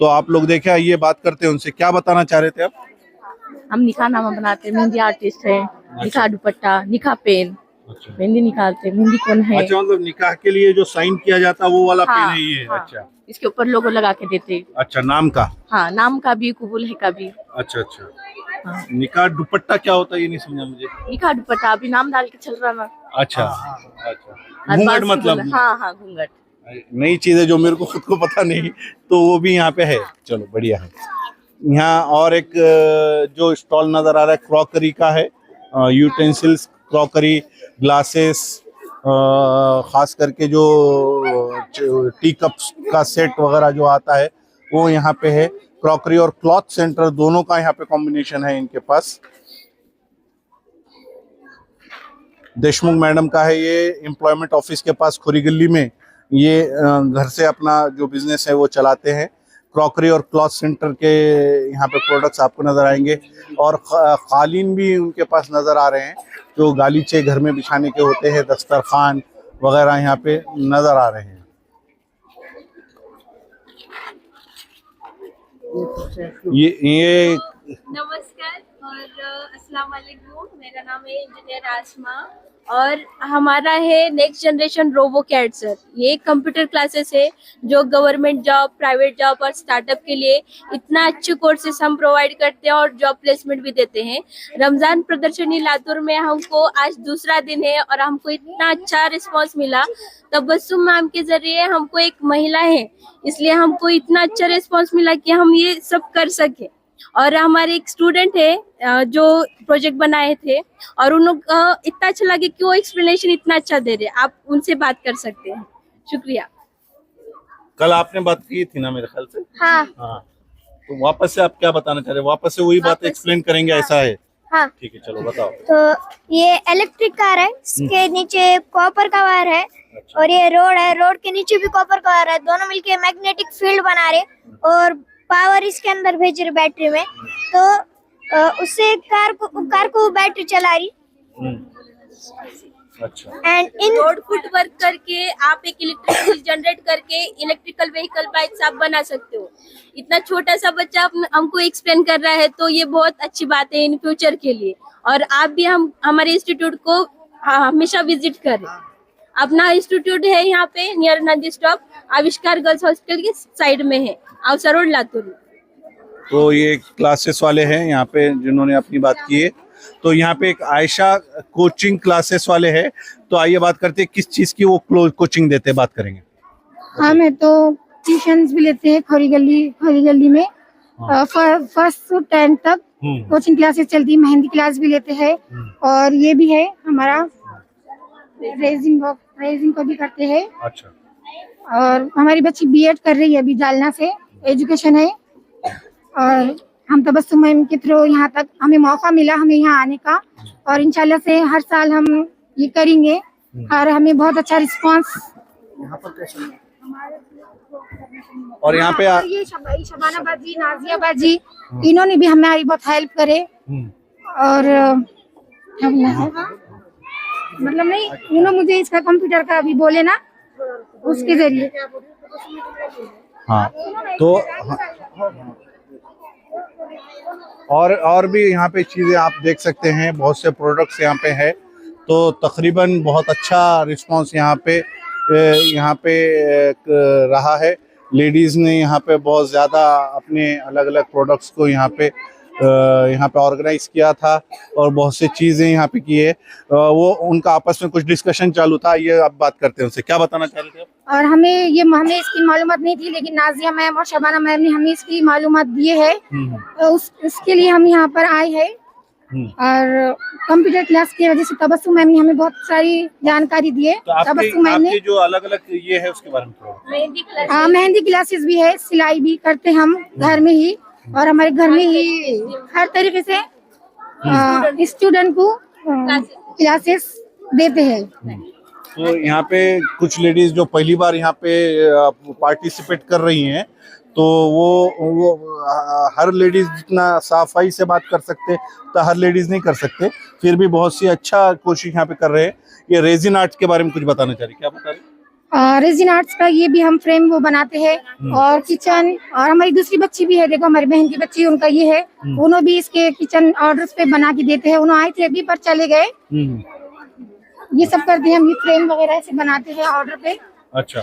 तो आप लोग देखे, ये बात करते हैं उनसे. क्या बताना चाह रहे थे आप? हम निखाहनामा बनाते हैं, मेहंदी आर्टिस्ट है. निकाह दुपट्टा, निकाह पेन, मेहंदी निकालते. मेहंदी कौन है? अच्छा, मतलब निकाह के लिए जो साइन किया जाता है वो वाला पेन है ये? अच्छा, इसके ऊपर लोगो लगा के देते. अच्छा, नाम का? हाँ, नाम का भी, कबूल है का भी. अच्छा अच्छा. निकाह दुपट्टा क्या होता है ये नहीं समझा मुझे. निकाह दुपट्टा अभी नाम डाल के चल रहा ना. अच्छा अच्छा. घूंघट मतलब? हाँ हाँ, घूंघट. नई चीज है जो मेरे को खुद को पता नहीं, तो वो भी यहाँ पे है. चलो बढ़िया है. यहाँ और एक जो स्टॉल नजर आ रहा है क्रॉकरी का है. यूटेंसिल्स, क्रॉकरी, ग्लासेस, खास करके जो टी कप्स का सेट वगैरह जो आता है वो यहाँ पे है. क्रॉकरी और क्लॉथ सेंटर दोनों का यहाँ पे कॉम्बिनेशन है इनके पास. देशमुख मैडम का है ये. एम्प्लॉयमेंट ऑफिस के पास खुरी गली में ये घर से अपना जो बिजनेस है वो चलाते हैं. क्रॉकरी और क्लॉथ सेंटर के यहाँ पे प्रोडक्ट्स आपको नज़र आएंगे. और कालीन भी उनके पास नज़र आ रहे हैं जो गालीचे घर में बिछाने के होते हैं. दस्तरखान वगैरह यहाँ पे नज़र आ रहे हैं. ये नमस्कार और अस्सलाम वालेकुम. मेरा नाम है इंजीनियर आसमा और हमारा है next generation robo cad sir. ये कंप्यूटर क्लासेस है जो गवर्नमेंट जॉब, प्राइवेट जॉब और स्टार्टअप के लिए इतना अच्छे कोर्सेस हम प्रोवाइड करते हैं और जॉब प्लेसमेंट भी देते हैं. रमजान प्रदर्शनी लातूर में हमको आज दूसरा दिन है और हमको इतना अच्छा रिस्पांस मिला. तबस्सुम मैम के जरिए हमको एक महिला है इसलिए हमको इतना अच्छा रिस्पांस मिला कि हम ये सब कर सके. और हमारे एक स्टूडेंट है जो प्रोजेक्ट बनाए थे और उन लोग इतना अच्छा लगे कि वो एक्सप्लेनेशन इतना अच्छा दे रहे, आप उनसे बात कर सकते हैं। शुक्रिया। कल आपने बात की थी ना मेरे ख्याल से। हाँ तो वापस से आप क्या बताना चाह रहे हैं? वापस से वही बात एक्सप्लेन करेंगे? ऐसा है? हाँ। ठीक है, चलो बताओ। तो ये इलेक्ट्रिक कार है, इसके नीचे कॉपर का वायर है और ये रोड है, रोड के नीचे भी कॉपर का वायर है, दोनों मिलके मैग्नेटिक फील्ड बना रहे और पावर इसके अंदर भेज रहे बैटरी में, तो उससे कार को बैटरी चला रही। अच्छा। And in road foot work करके आप एक इलेक्ट्रिसिटी जनरेट करके इलेक्ट्रिकल व्हीकल बाइक्स आप बना सकते हो। इतना छोटा सा बच्चा हमको एक्सप्लेन कर रहा है, तो ये बहुत अच्छी बात है इन फ्यूचर के लिए। और आप भी हमारे इंस्टीट्यूट को हमेशा विजिट करें। अपना इंस्टीट्यूट है यहाँ पे नियर नंदी स्टॉप, आविष्कार गर्ल्स हॉस्पिटल के साइड में है, अवसर रोड, लातूर। तो ये क्लासेस वाले हैं यहाँ पे जिन्होंने अपनी बात की है। तो यहाँ पे एक आयशा कोचिंग क्लासेस वाले हैं, तो आइए बात करते हैं किस चीज की वो कोचिंग देते हैं, बात करेंगे। हाँ, मैं तो ट्यूशंस भी लेते हैं खोरी गली में। फर्स्ट से 10 तक कोचिंग क्लासेस चलती है, मेहंदी क्लास भी लेते हैं और ये भी है हमारा रेजिंग को भी करते हैं। अच्छा। और हमारी बच्ची बीएड कर रही है अभी जालना से, एजुकेशन है। और हम तबस्सुम मैम के थ्रू यहाँ तक हमें मौका मिला हमें यहाँ आने का, और इंशाल्लाह से हर साल हम ये करेंगे और हमें बहुत अच्छा रिस्पांस यहाँ पर कैसे? और यहाँ पे ये शबाना बाजी, नाजिया बाजी, इन्होंने भी हमारी बहुत हेल्प करे। और मतलब नहीं, उन्होंने मुझे इसका कंप्यूटर का अभी बोले ना, उसके जरिए। हाँ, तो और भी यहाँ पे चीजें आप देख सकते हैं, बहुत से प्रोडक्ट्स यहाँ पे है। तो तकरीबन बहुत अच्छा रिस्पांस यहाँ पे रहा है। लेडीज़ ने यहाँ पे बहुत ज़्यादा अपने अलग अलग प्रोडक्ट्स को यहाँ पे ऑर्गेनाइज किया था और बहुत सी चीज़ें यहाँ पे की है। वो उनका आपस में कुछ डिस्कशन चालू था, ये आप बात करते हैं उनसे, क्या बताना चाह रहे थे? और हमें इसकी मालूमात नहीं थी, लेकिन नाजिया मैम और शबाना मैम ने हमें इसकी मालूमात दिए है, तो उसके लिए हम यहाँ पर आए हैं। और कंप्यूटर क्लास की वजह से तबस्सुम मैम ने हमें बहुत सारी जानकारी दी है। तो तबस्सुम मैम ने जो अलग अलग ये है उसके बारे में मेहंदी क्लासेस भी है, सिलाई भी करते हम घर में ही, और हमारे घर में ही हर तरीके से स्टूडेंट को क्लासेस देते हैं। तो यहाँ पे कुछ लेडीज जो पहली बार यहाँ पे पार्टिसिपेट कर रही हैं, तो वो हर लेडीज जितना सफाई से बात कर सकते तो हर लेडीज नहीं कर सकते, फिर भी बहुत सी अच्छा कोशिश यहाँ पे कर रहे हैं। ये रेजिन आर्ट के बारे में कुछ बताना चाह रही, क्या बता रही? रेजिन आर्ट्स का ये भी हम फ्रेम वो बनाते हैं, और किचन, और हमारी दूसरी बच्ची भी है, देखो हमारी बहन की बच्ची, उनका ये है, उन्होंने भी इसके किचन ऑर्डर्स पे बना के देते हैं। उन्होंने आए थे अभी पर चले गए। ये सब करते हैं हम, ये फ्रेम वगैरह ऐसे बनाते हैं ऑर्डर पे। अच्छा,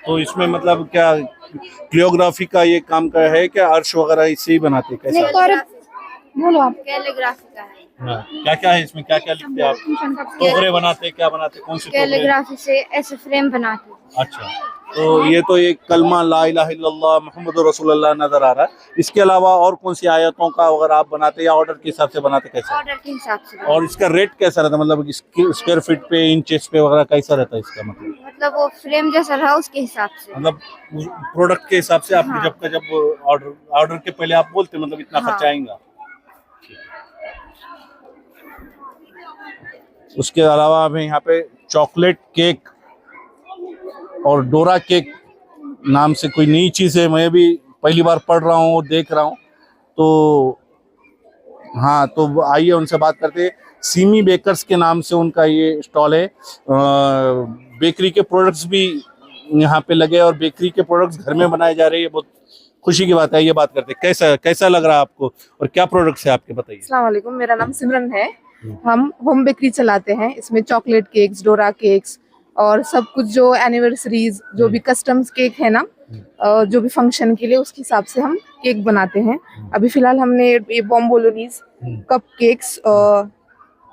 तो इसमें मतलब क्या कोरियोग्राफी का ये काम का है क्या, अर्श वगैरह इससे ही बनाते हैं? कैसा बोलो आप? कैलीग्राफी का है। क्या क्या है इसमें, क्या क्या लिखते हैं आप? टोकरे बनाते हैं, क्या बनाते, कौन सी कैलीग्राफी से ऐसे फ्रेम बनाते। अच्छा, तो ये तो एक कलमा ला इलाहा इल्लल्लाह मुहम्मदुर रसूलुल्लाह नजर आ रहा है। इसके अलावा और कौन सी आयतों का अगर आप बनाते या ऑर्डर के हिसाब से बनाते, कैसे? ऑर्डर के हिसाब से। और इसका रेट कैसा रहता, मतलब स्क्वायर फीट पे, इंचेस पे वगैरह कैसा रहता है इसका? मतलब वो फ्रेम जैसा रहा उसके हिसाब से, मतलब प्रोडक्ट के हिसाब से आप जब ऑर्डर के पहले आप बोलते मतलब इतना खर्चा आएगा। उसके अलावा हमें यहाँ पे चॉकलेट केक और डोरा केक नाम से कोई नई चीज़ है, मैं भी पहली बार पढ़ रहा हूँ, देख रहा हूँ। तो हाँ, तो आइए उनसे बात करते हैं। सीमी बेकर्स के नाम से उनका ये स्टॉल है। बेकरी के प्रोडक्ट्स भी यहाँ पे लगे और बेकरी के प्रोडक्ट्स घर में बनाए जा रहे हैं, बहुत खुशी की बात है। ये बात करते हैं, कैसा लग रहा है आपको और क्या प्रोडक्ट्स है आपके, बताइए। अस्सलाम वालेकुम, मेरा नाम सिमरन है। हम होम बेकरी चलाते हैं, इसमें चॉकलेट केक्स, डोरा केक्स और सब कुछ जो एनिवर्सरीज, जो भी कस्टम्स केक है ना, जो भी फंक्शन के लिए उसके हिसाब से हम केक बनाते हैं। अभी फिलहाल हमने ये बॉम्बोलोनीज, कप केक्स,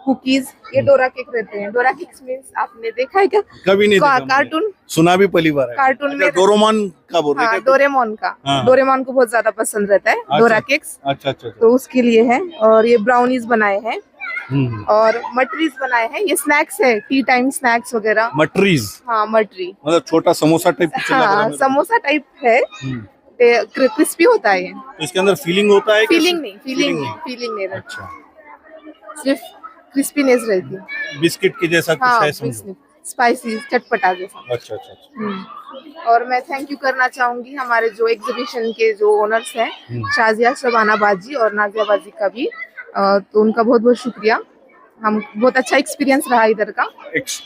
कुकीज, ये डोरा केक रहते हैं। डोरा केक्स मीन्स आपने देखा है क्या? कभी नहीं देखा मैंने। कार्टून सुना भी पहली बार है। कार्टून में डोरेमोन का बोल रहे हाँ, थे? डोरेमोन का। हाँ। डोरेमोन को बहुत ज्यादा पसंद रहता है डोरा केक्स, अच्छा अच्छा अच्छा। तो उसके लिए है। और ये ब्राउनीज बनाए हैं हम्म। और मटरीज बनाए हैं। ये स्नैक्स है, टी टाइम स्नैक्स वगैरह। मटरीज हाँ, मटरी, मतलब छोटा समोसा टाइप कुछ लग रहा है हाँ, मेरे को। समोसा टाइप है। हम्म। क्रिस्पी होता है ये। तो इसके अंदर फीलिंग होता है? फीलिंग नहीं रहती। अच्छा, सिर्फ क्रिस्पीनेस रहती है। बिस्किट के जैसा कुछ हाँ, है समझो। स्पाइसी, चटपटा जैसा। अच्छा अच्छा अच्छा। और मैं थैंक यू करना चाहूंगी हमारे जो एग्जीबिशन के जो ओनर्स हैं, शाजिया शबाना बाजी और नाजिया बाजी का भी, तो उनका बहुत बहुत शुक्रिया। हम बहुत अच्छा एक्सपीरियंस रहा इधर का।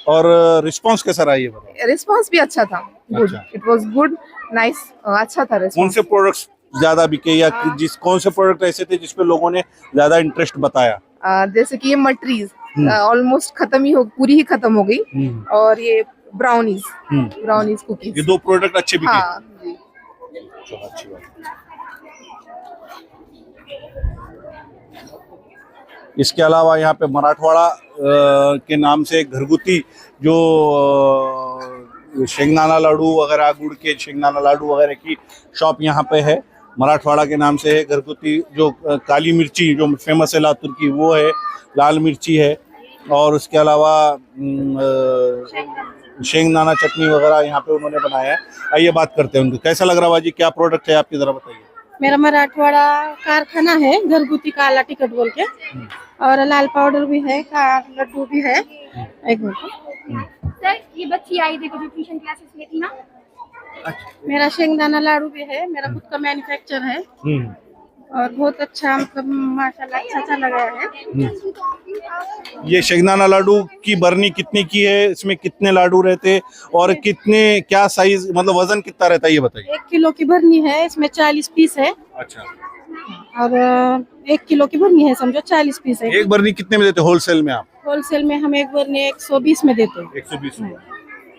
और रिस्पांस कैसा रहा ये बताओ? रिस्पांस भी अच्छा था, good, it was good, nice, अच्छा था कौन रिस्पांस। से प्रोडक्ट्स ज्यादा बिके या कौन से प्रोडक्ट ऐसे थे जिसपे लोगों ने ज्यादा इंटरेस्ट बताया? जैसे कि ये मटरीज ऑलमोस्ट पूरी ही खत्म हो गई। और ये ब्राउनीज कुकीज, ये दो प्रोडक्ट अच्छे बिके। हाँ जी। चलो, अच्छी बात। इसके अलावा यहाँ पे मराठवाड़ा के नाम से घरगुती जो शेंगदाना लाडू वगैरह, गुड़ के शेंगदाना लाडू वगैरह की शॉप यहाँ पे है। मराठवाड़ा के नाम से है। घरगुती जो काली मिर्ची जो फेमस है लातूर की, वो है। लाल मिर्ची है। और उसके अलावा शेंगदाना चटनी वगैरह यहाँ पे उन्होंने बनाया है। आइए बात करते हैं उनको। कैसा लग रहा है बाजी, क्या प्रोडक्ट है आपकी, जरा बताइए। मेरा मराठवाड़ा कारखाना है, घरगुती काला टिकट बोल के, और लाल पाउडर भी है, लड्डू भी है। एक मिनट सर, ये बच्ची आई देखो जो ट्यूशन क्लासेस में थी ना। मेरा शेंगदाना लाडू भी है, मेरा खुद का मैन्युफैक्चर है। और बहुत अच्छा, मतलब माशाल्लाह अच्छा लगा है। ये शेंगदाना लाडू की बरनी कितने की है, इसमें कितने लाडू रहते और कितने, क्या साइज, मतलब वजन कितना रहता है ये बताइए। 1 किलो की भरनी है, इसमें 40 पीस है। अच्छा। और 1 किलो की भरनी है, समझो 40 पीस है। एक बरनी कितने में देते होलसेल में आप? होलसेल में हम एक बरनी 120 में देते हैं। 120 में?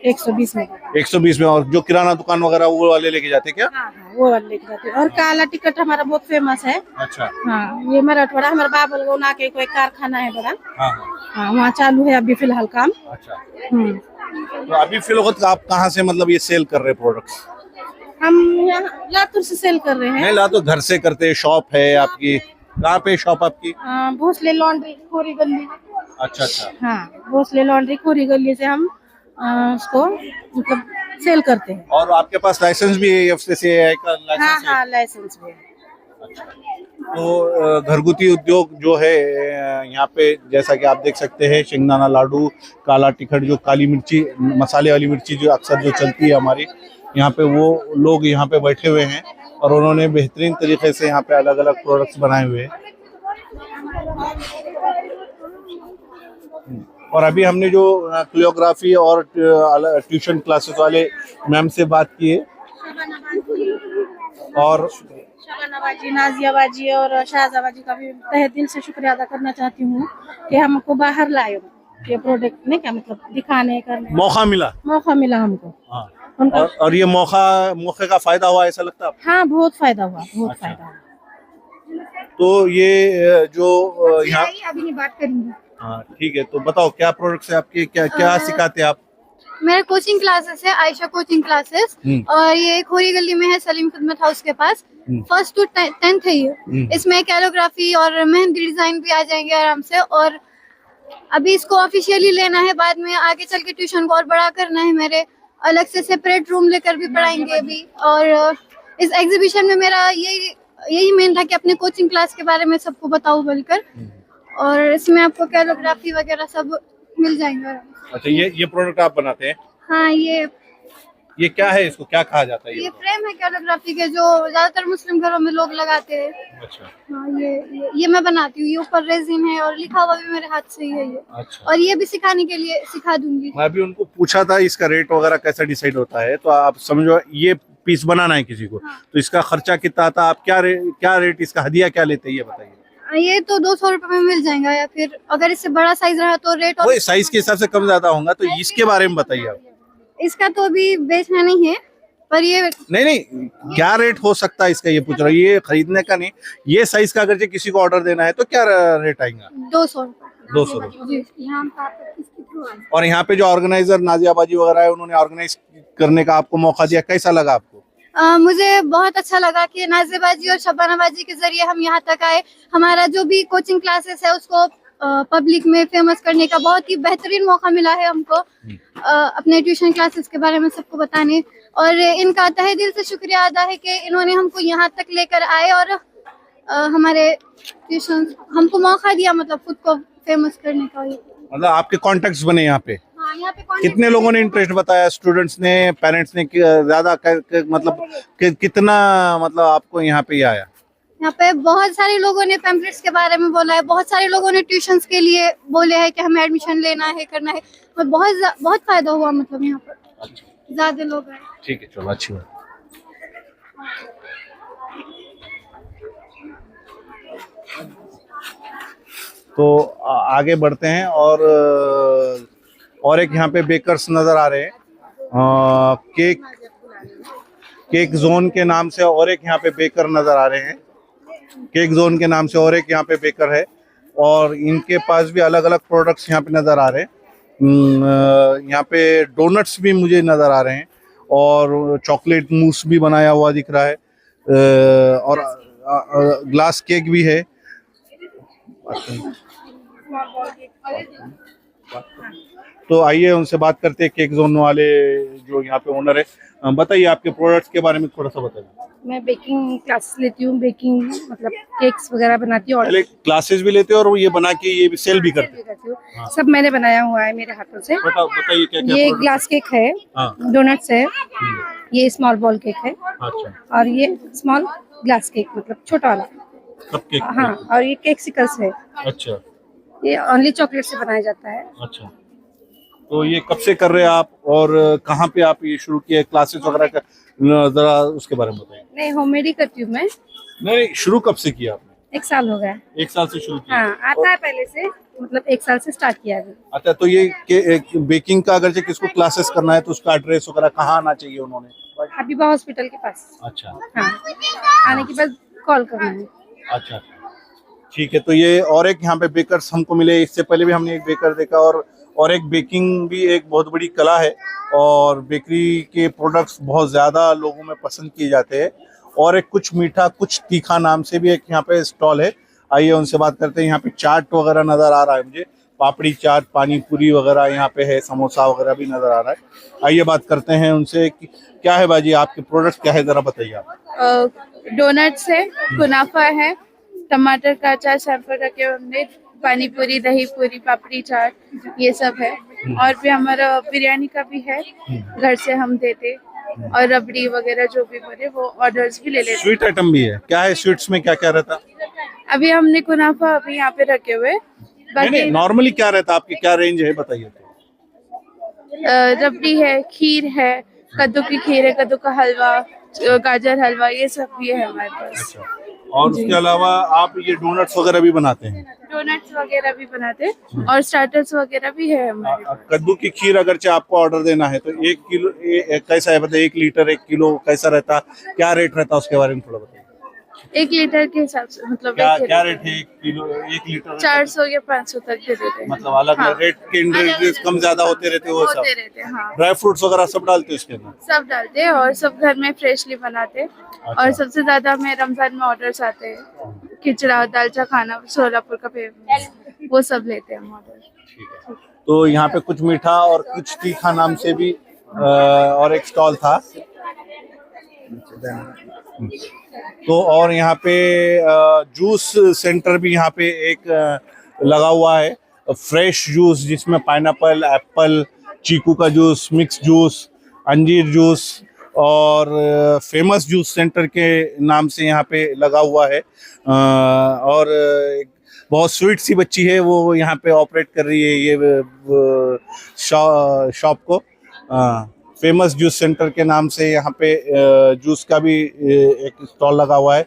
120 में। 120 में। और जो किराना दुकान वगैरह वो वाले लेके जाते क्या? हाँ, वो वाले लेके जाते हैं। और काला टिकट हमारा बहुत फेमस है। अच्छा। हाँ, ये मराठवाड़ा हमारा बाबलगोना के कोई कारखाना है बड़ा। हाँ हाँ, वहाँ चालू है अभी फिलहाल काम। अच्छा। तो अभी फिलहाल आप कहाँ से मतलब ये सेल कर रहे प्रोडक्ट्स? हम यहाँ लातूर से सेल कर रहे हैं। नहीं, लातूर घर से करते हैं। शॉप है आपकी कहाँ पे? शॉप आपकी भोसले लॉन्ड्री खोरी गली। अच्छा अच्छा। हाँ, भोसले लॉन्ड्री खोरी गली से हम उसको मतलब सेल करते हैं। और आपके पास लाइसेंस भी है FCCI का? लाइसेंस है? हाँ, लाइसेंस भी है। तो घरगुती उद्योग जो है यहाँ पे, जैसा कि आप देख सकते हैं, शेंगदाना लाडू, काला टिकट, जो काली मिर्ची, मसाले वाली मिर्ची जो अक्सर जो चलती है हमारी यहाँ पे, वो लोग यहाँ पे बैठे हुए हैं और उन्होंने बेहतरीन तरीके से यहाँ पे अलग अलग प्रोडक्ट्स बनाए हुए हैं। और अभी हमने जो कोरियोग्राफी और ट्यूशन क्लासेस वाले मैम से बात की है, और शबाना बाजी, नाजिया बाजी और शाहजा बाजी का भी तहे दिल से शुक्रिया अदा करना चाहती हूँ कि हमको बाहर लाए ये प्रोडक्ट, नहीं क्या मतलब दिखाने करने मौका मिला हमको। हाँ। और ये मौके का फायदा हुआ ऐसा लगता है? हाँ, बहुत फायदा हुआ, बहुत फायदा हुआ। तो ये जो यहाँ अभी नहीं बात करेंगे। हाँ ठीक है, तो बताओ क्या प्रोडक्ट्स है आपके, क्या सिखाते हैं आप? मेरे कोचिंग क्लासेस है, आयशा कोचिंग क्लासेस, और ये खोरी गली में है, सलीम खिदमत हाउस के पास। 1st to 10th है ये। इसमें कैलोग्राफी और मेहंदी डिजाइन भी आ जाएंगे आराम से। और अभी इसको ऑफिशियली लेना है, बाद में आगे चल के ट्यूशन को और बड़ा करना है। मेरे अलग से सेपरेट रूम लेकर भी पढ़ाएंगे अभी। और इस एग्जीबिशन में मेरा यही मेन था कि अपने कोचिंग क्लास के बारे में सबको बताऊं बोलकर। और इसमें आपको कैलोग्राफी वगैरह सब मिल जाएंगे। अच्छा, ये प्रोडक्ट आप बनाते हैं? हाँ, ये क्या है, इसको क्या कहा जाता है? ये फ्रेम है कैलोग्राफी के, जो ज्यादातर मुस्लिम घरों में लोग लगाते हैं। अच्छा। हाँ, ये मैं बनाती हूँ। ये ऊपर रेजिन है और लिखा हुआ भी मेरे हाथ से ही है ये। अच्छा। और ये भी सिखाने के लिए सिखा दूंगी। मैं अभी उनको पूछा था इसका रेट वगैरह कैसा डिसाइड होता है, तो आप समझो ये पीस बनाना है किसी को, तो इसका खर्चा कितना आता? आप क्या रेट इसका हदिया क्या लेते हैं ये बताइए। ये तो 200 रुपए में मिल जाएगा, या फिर अगर इससे बड़ा साइज रहा तो रेट वही साइज के हिसाब से कम ज्यादा होगा। तो इसके बारे में बताइए आप। इसका तो अभी बेचना नहीं है, पर ये नहीं, क्या रेट हो सकता है इसका, ये पूछ रहा हूँ। ये खरीदने का नहीं, ये साइज का अगर किसी को ऑर्डर देना है तो क्या रेट आएगा? 200 200 रुपये। यहाँ किसके थ्रू आए? और यहाँ पे जो ऑर्गेनाइजर नाजिया बाजी वगैरह है, उन्होंने ऑर्गेनाइज करने का आपको मौका दिया, कैसा लगा आपको? मुझे बहुत अच्छा लगा कि नाज़ेबाजी और शबानाबाजी के जरिए हम यहाँ तक आए। हमारा जो भी कोचिंग क्लासेस है उसको पब्लिक में फेमस करने का बहुत ही बेहतरीन मौका मिला है हमको, अपने ट्यूशन क्लासेस के बारे में सबको बताने। और इनका तहे दिल से शुक्रिया अदा है कि इन्होंने हमको यहाँ तक लेकर आए और हमारे ट्यूशन हमको मौका दिया, मतलब खुद को फेमस करने का। मतलब आपके कॉन्टेक्ट्स बने यहाँ पे? हाँ, यहाँ पे कितने लोगों ने इंटरेस्ट बताया? स्टूडेंट्स ने, पेरेंट्स ने? ज्यादा मतलब कितना मतलब आपको यहाँ पे आया? यहाँ पे बहुत सारे लोगों ने पैम्पलेट्स के बारे में बोला है, बहुत सारे लोगों ने ट्यूशंस के लिए बोले हैं कि हमें एडमिशन लेना है, करना है। तो बहुत फायदा हुआ, मतलब यहाँ पर ज्यादा लोग आए। ठीक है, चलो अच्छी बात। तो आगे बढ़ते हैं और एक यहाँ पे बेकर्स नजर आ रहे हैं, केक जोन के नाम से और एक यहाँ पे बेकर नजर आ रहे हैं। केक जोन के नाम से और एक यहाँ पे बेकर है और इनके पास भी अलग अलग प्रोडक्ट्स यहाँ पे नजर आ रहे हैं। यहाँ पे डोनट्स भी मुझे नजर आ रहे हैं और चॉकलेट मूस भी बनाया हुआ दिख रहा है, और ग्लास केक भी है। तो आइए उनसे बात करते हैं, केक जोन वाले जो यहाँ पे ओनर है। बताइए आपके प्रोडक्ट्स के बारे में थोड़ा सा बताइए। मैं बेकिंग क्लासेस लेती हूँ, बेकिंग मतलब केक्स वगैरह बनाती हूँ। पहले क्लासेस भी लेते हो और ये बना के ये भी सेल भी करते हूँ। सब मैंने बनाया हुआ है मेरे हाथों से। बताइए क्या क्या? ये ग्लास केक है, डोनट्स है, ये स्मॉल बॉल केक है, और ये स्मॉल ग्लास केक मतलब छोटा वाला कप केक। हाँ, और ये केक्सिकल्स है। अच्छा, ये ओनली चॉकलेट से बनाया जाता है। अच्छा, तो ये कब से कर रहे हैं आप और कहाँ पे आप ये शुरू किए क्लासेस वगैरह का, जरा उसके बारे में बताइए। नहीं, होममेड ही करती हूँ मैं। नहीं, शुरू कब से किया आपने? 1 साल हो गया। 1 साल से शुरू किया? हाँ, आता है पहले से, मतलब 1 साल से स्टार्ट किया है। अच्छा, तो ये बेकिंग का अगर किसको क्लासेस करना है तो उसका एड्रेस वगैरह कहाँ आना चाहिए उन्होंने? हबीबा हॉस्पिटल के पास। अच्छा, हाँ, आने के बाद कॉल करना है। अच्छा, ठीक है। तो ये और एक यहाँ पे बेकर्स हमको मिले, इससे पहले भी हमने एक बेकर देखा, और एक बेकिंग भी एक बहुत बड़ी कला है और बेकरी के प्रोडक्ट्स बहुत ज़्यादा लोगों में पसंद किए जाते हैं। और एक कुछ मीठा कुछ तीखा नाम से भी एक यहाँ पे स्टॉल है, आइए उनसे बात करते हैं। यहाँ पे चाट वगैरह नज़र आ रहा है मुझे, पापड़ी चाट, पानी पूरी वगैरह यहाँ पे है, समोसा वगैरह भी नज़र आ रहा है। आइए बात करते हैं उनसे कि क्या है बाजी, आपके प्रोडक्ट्स क्या है, ज़रा बताइए आप। डोनट्स है, कुनाफा है, टमाटर का अचार सैंपल रखे हमने, पानी पूरी, दही पूरी, पापड़ी चाट, ये सब है। और भी हमारा बिरयानी का भी है, घर से हम देते, और रबड़ी वगैरह जो भी बने वो ऑर्डर्स भी ले लेते। स्वीट आइटम भी है, क्या है स्वीट्स में, क्या क्या रहता? अभी हमने कुनाफा अभी यहाँ पे रखे हुए। बाकी नॉर्मली क्या रहता, आपकी क्या रेंज है बताइए तो। रबड़ी है, खीर है, कद्दू की खीर है, कद्दू का हलवा, गाजर हलवा, ये सब भी है हमारे पास। और उसके अलावा आप ये डोनट्स वगैरह भी बनाते हैं? डोनट्स वगैरह भी बनाते हैं और स्टार्टर्स वगैरह भी है हमारे पास। कद्दू की खीर अगर चाहे आपको ऑर्डर देना है तो 1 किलो कैसा है, बताइए? 1 लीटर 1 किलो कैसा रहता, क्या रेट रहता उसके बारे में थोड़ा बताइए। 1 लीटर के हिसाब से मतलब क्या रेट है 1 किलो 1 लीटर? 400 या 500 तक दे देते हैं। मतलब अलग रेट के इंग्रेडिएंट्स कम ज्यादा होते रहते हैं, वो सब होते रहते हैं। हाँ, ड्राई फ्रूट्स वगैरह सब डालते हैं उसके अंदर? सब डालते हैं और सब घर में फ्रेशली बनाते हैं। और सबसे ज्यादा हमें रमजान में ऑर्डर्स आते हैं, खिचड़ा, दालचा खाना, सोलापुर का फेमस, वो सब लेते हैं हम ऑर्डर। तो यहाँ पे कुछ मीठा और कुछ तीखा नाम से भी और एक स्टॉल था। तो और यहाँ पे जूस सेंटर भी यहाँ पे एक लगा हुआ है, फ्रेश जूस जिसमें पाइनएप्पल, एप्पल, चीकू का जूस, मिक्स जूस, अंजीर जूस और फेमस जूस सेंटर के नाम से यहाँ पे लगा हुआ है। और बहुत स्वीट सी बच्ची है, वो यहाँ पे ऑपरेट कर रही है ये शॉप को। फेमस जूस सेंटर के नाम से यहाँ पे जूस का भी एक स्टॉल लगा हुआ है।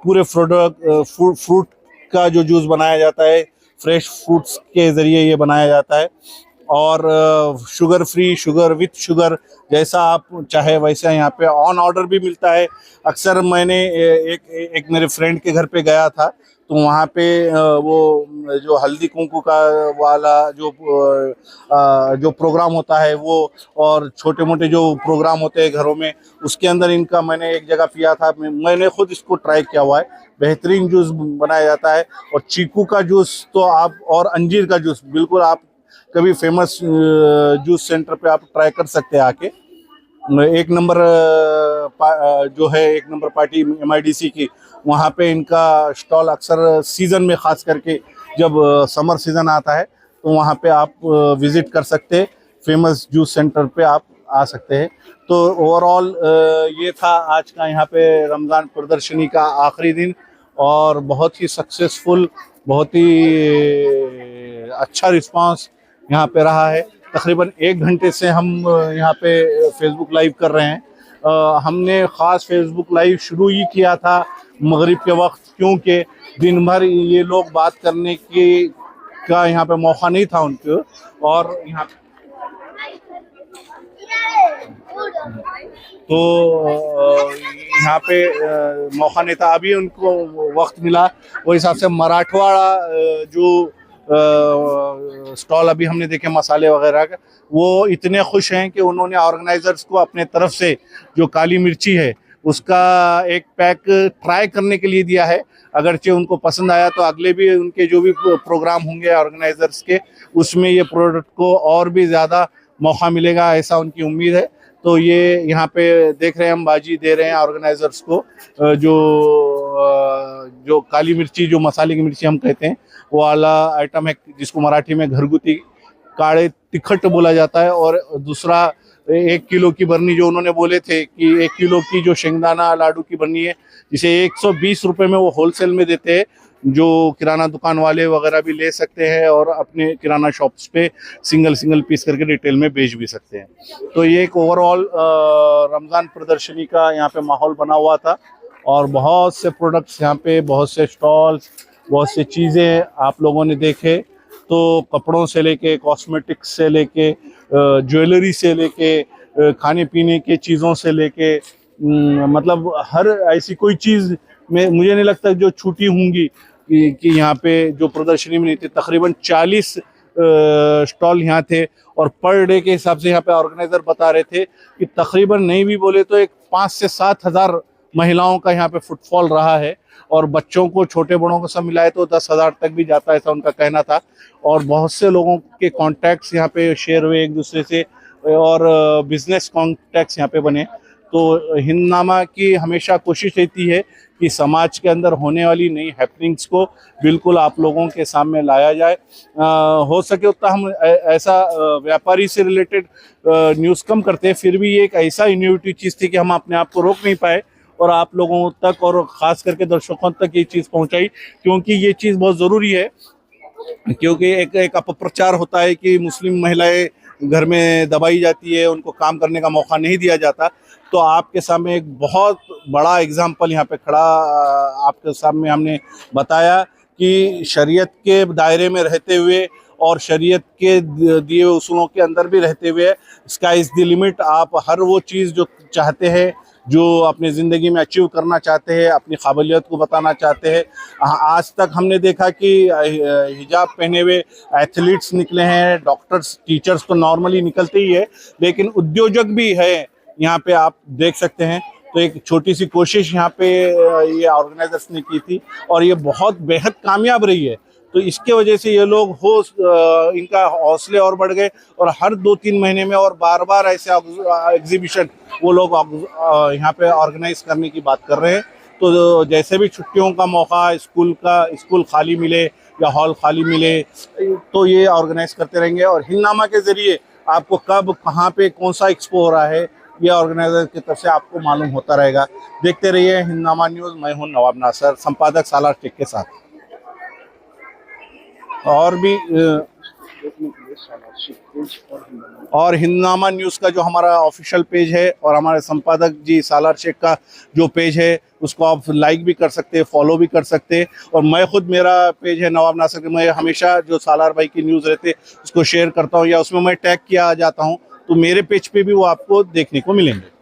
पूरे फ्रूट का जो जूस बनाया जाता है, फ्रेश फ्रूट्स के ज़रिए ये बनाया जाता है। और sugar free, sugar with sugar, जैसा आप चाहे वैसा यहाँ पे ऑन ऑर्डर भी मिलता है। अक्सर मैंने एक मेरे फ्रेंड के घर पे गया था, तो वहाँ पे वो जो हल्दी कुंकू का वाला जो प्रोग्राम होता है वो, और छोटे मोटे जो प्रोग्राम होते हैं घरों में, उसके अंदर इनका मैंने एक जगह पिया था। मैंने खुद इसको ट्राई किया हुआ है। बेहतरीन जूस बनाया जाता है। और चीकू का जूस तो आप, और अंजीर का जूस, बिल्कुल आप कभी फेमस जूस सेंटर पे आप ट्राई कर सकते हैं आके। एक नंबर जो है, एक नंबर पार्टी MIDC की, वहाँ पे इनका स्टॉल अक्सर सीज़न में, ख़ास करके जब समर सीज़न आता है, तो वहाँ पे आप विज़िट कर सकते हैं। फेमस जूस सेंटर पे आप आ सकते हैं। तो ओवरऑल ये था आज का यहाँ पे रमज़ान प्रदर्शनी का आखिरी दिन, और बहुत ही सक्सेसफुल, बहुत ही अच्छा रिस्पांस यहाँ पे रहा है। तकरीबन 1 घंटे से हम यहाँ पे फेसबुक लाइव कर रहे हैं। हमने ख़ास फेसबुक लाइव शुरू ही किया था मगरिब के वक्त, क्योंकि दिन भर ये लोग बात करने का यहाँ पे मौका नहीं था उनको, और यहाँ पे मौका नहीं था। अभी उनको वक्त मिला, वो हिसाब से मराठवाड़ा जो स्टॉल अभी हमने देखे मसाले वगैरह का, वो इतने खुश हैं कि उन्होंने ऑर्गेनाइजर्स को अपने तरफ से जो काली मिर्ची है उसका एक पैक ट्राई करने के लिए दिया है। अगरचे उनको पसंद आया तो अगले भी उनके जो भी प्रोग्राम होंगे ऑर्गेनाइजर्स के, उसमें ये प्रोडक्ट को और भी ज़्यादा मौका मिलेगा, ऐसा उनकी उम्मीद है। तो ये यहाँ पे देख रहे हैं हम, बाजी दे रहे हैं ऑर्गेनाइजर्स को। जो काली मिर्ची, जो मसाले की मिर्ची हम कहते हैं, वो वाला आइटम है, जिसको मराठी में घरगुती काड़े तिखट बोला जाता है। और दूसरा 1 किलो की बरनी, जो उन्होंने बोले थे कि 1 किलो की जो शेंगदाना लाडू की बरनी है, जिसे 120 रुपये में वो होलसेल में देते हैं, जो किराना दुकान वाले वगैरह भी ले सकते हैं, और अपने किराना शॉप्स पे सिंगल पीस करके रिटेल में बेच भी सकते हैं। तो ये एक ओवरऑल रमज़ान प्रदर्शनी का यहाँ पे माहौल बना हुआ था, और बहुत से प्रोडक्ट्स यहाँ पे, बहुत से स्टॉल्स, बहुत से चीज़ें आप लोगों ने देखे। तो कपड़ों से लेके, कॉस्मेटिक्स से लेके, ज्वेलरी से लेके, खाने पीने के चीज़ों से लेके, मतलब हर ऐसी कोई चीज़ में मुझे नहीं लगता जो छूटी होंगी कि यहाँ पे जो प्रदर्शनी में नहीं थी। तकरीबन 40 स्टॉल यहाँ थे, और पर डे के हिसाब से यहाँ पे ऑर्गेनाइजर बता रहे थे कि तकरीबन नहीं भी बोले तो एक 5 से 7 हज़ार महिलाओं का यहाँ पे फुटफॉल रहा है, और बच्चों को, छोटे बड़ों को सब मिलाए तो 10,000 तक भी जाता है, ऐसा उनका कहना था। और बहुत से लोगों के कॉन्टैक्ट्स यहाँ पे शेयर हुए एक दूसरे से, और बिजनेस कॉन्टैक्ट्स यहाँ पे बने। तो हिंदनामा की हमेशा कोशिश रहती है कि समाज के अंदर होने वाली नई हैपनिंग्स को बिल्कुल आप लोगों के सामने लाया जाए। हो सके उतना हम ऐसा व्यापारी से रिलेटेड न्यूज़ कम करते हैं, फिर भी ये एक ऐसा इनोवेटिव चीज़ थी कि हम अपने आप को रोक नहीं पाए, और आप लोगों तक, और ख़ास करके दर्शकों तक ये चीज़ पहुंचाई, क्योंकि ये चीज़ बहुत ज़रूरी है। क्योंकि एक अपप्रचार होता है कि मुस्लिम महिलाएं घर में दबाई जाती है, उनको काम करने का मौका नहीं दिया जाता। तो आपके सामने एक बहुत बड़ा एग्जाम्पल यहाँ पे खड़ा, आपके सामने हमने बताया कि शरीयत के दायरे में रहते हुए, और शरीयत के दिए हुए उसूलों के अंदर भी रहते हुए, स्काई इज़ द लिमिट। आप हर वो चीज़ जो चाहते हैं, जो अपनी ज़िंदगी में अचीव करना चाहते हैं, अपनी काबिलियत को बताना चाहते हैं। आज तक हमने देखा कि हिजाब पहने हुए एथलीट्स निकले हैं, डॉक्टर्स, टीचर्स तो नॉर्मली निकलते ही है, लेकिन उद्योजक भी है यहाँ पे, आप देख सकते हैं। तो एक छोटी सी कोशिश यहाँ पे ये ऑर्गेनाइजर्स ने की थी, और ये बहुत बेहद कामयाब रही है। तो इसके वजह से ये लोग इनका हौसले और बढ़ गए, और हर 2-3 महीने में और बार ऐसे एग्जीबिशन वो लोग यहाँ पे ऑर्गेनाइज करने की बात कर रहे हैं। तो जैसे भी छुट्टियों का मौका, स्कूल खाली मिले या हॉल खाली मिले, तो ये ऑर्गेनाइज करते रहेंगे। और हिंदनामा के ज़रिए आपको कब, कहाँ पे, कौन सा एक्सपो हो रहा है, ये ऑर्गेनाइजर की तरफ से आपको मालूम होता रहेगा। देखते रहिए हिंदनामा न्यूज़। मैं हूँ नवाब नासर, संपादक सालार टेक के साथ। और भी और हिंदनामा न्यूज़ का जो हमारा ऑफिशियल पेज है और हमारे संपादक जी सालार शेख का जो पेज है उसको आप लाइक भी कर सकते हैं, फॉलो भी कर सकते हैं। और मैं खुद, मेरा पेज है नवाब नासिर, मैं हमेशा जो सालार भाई की न्यूज़ रहते उसको शेयर करता हूँ या उसमें मैं टैग किया जाता हूँ, तो मेरे पेज पे भी वो आपको देखने को मिलेंगे।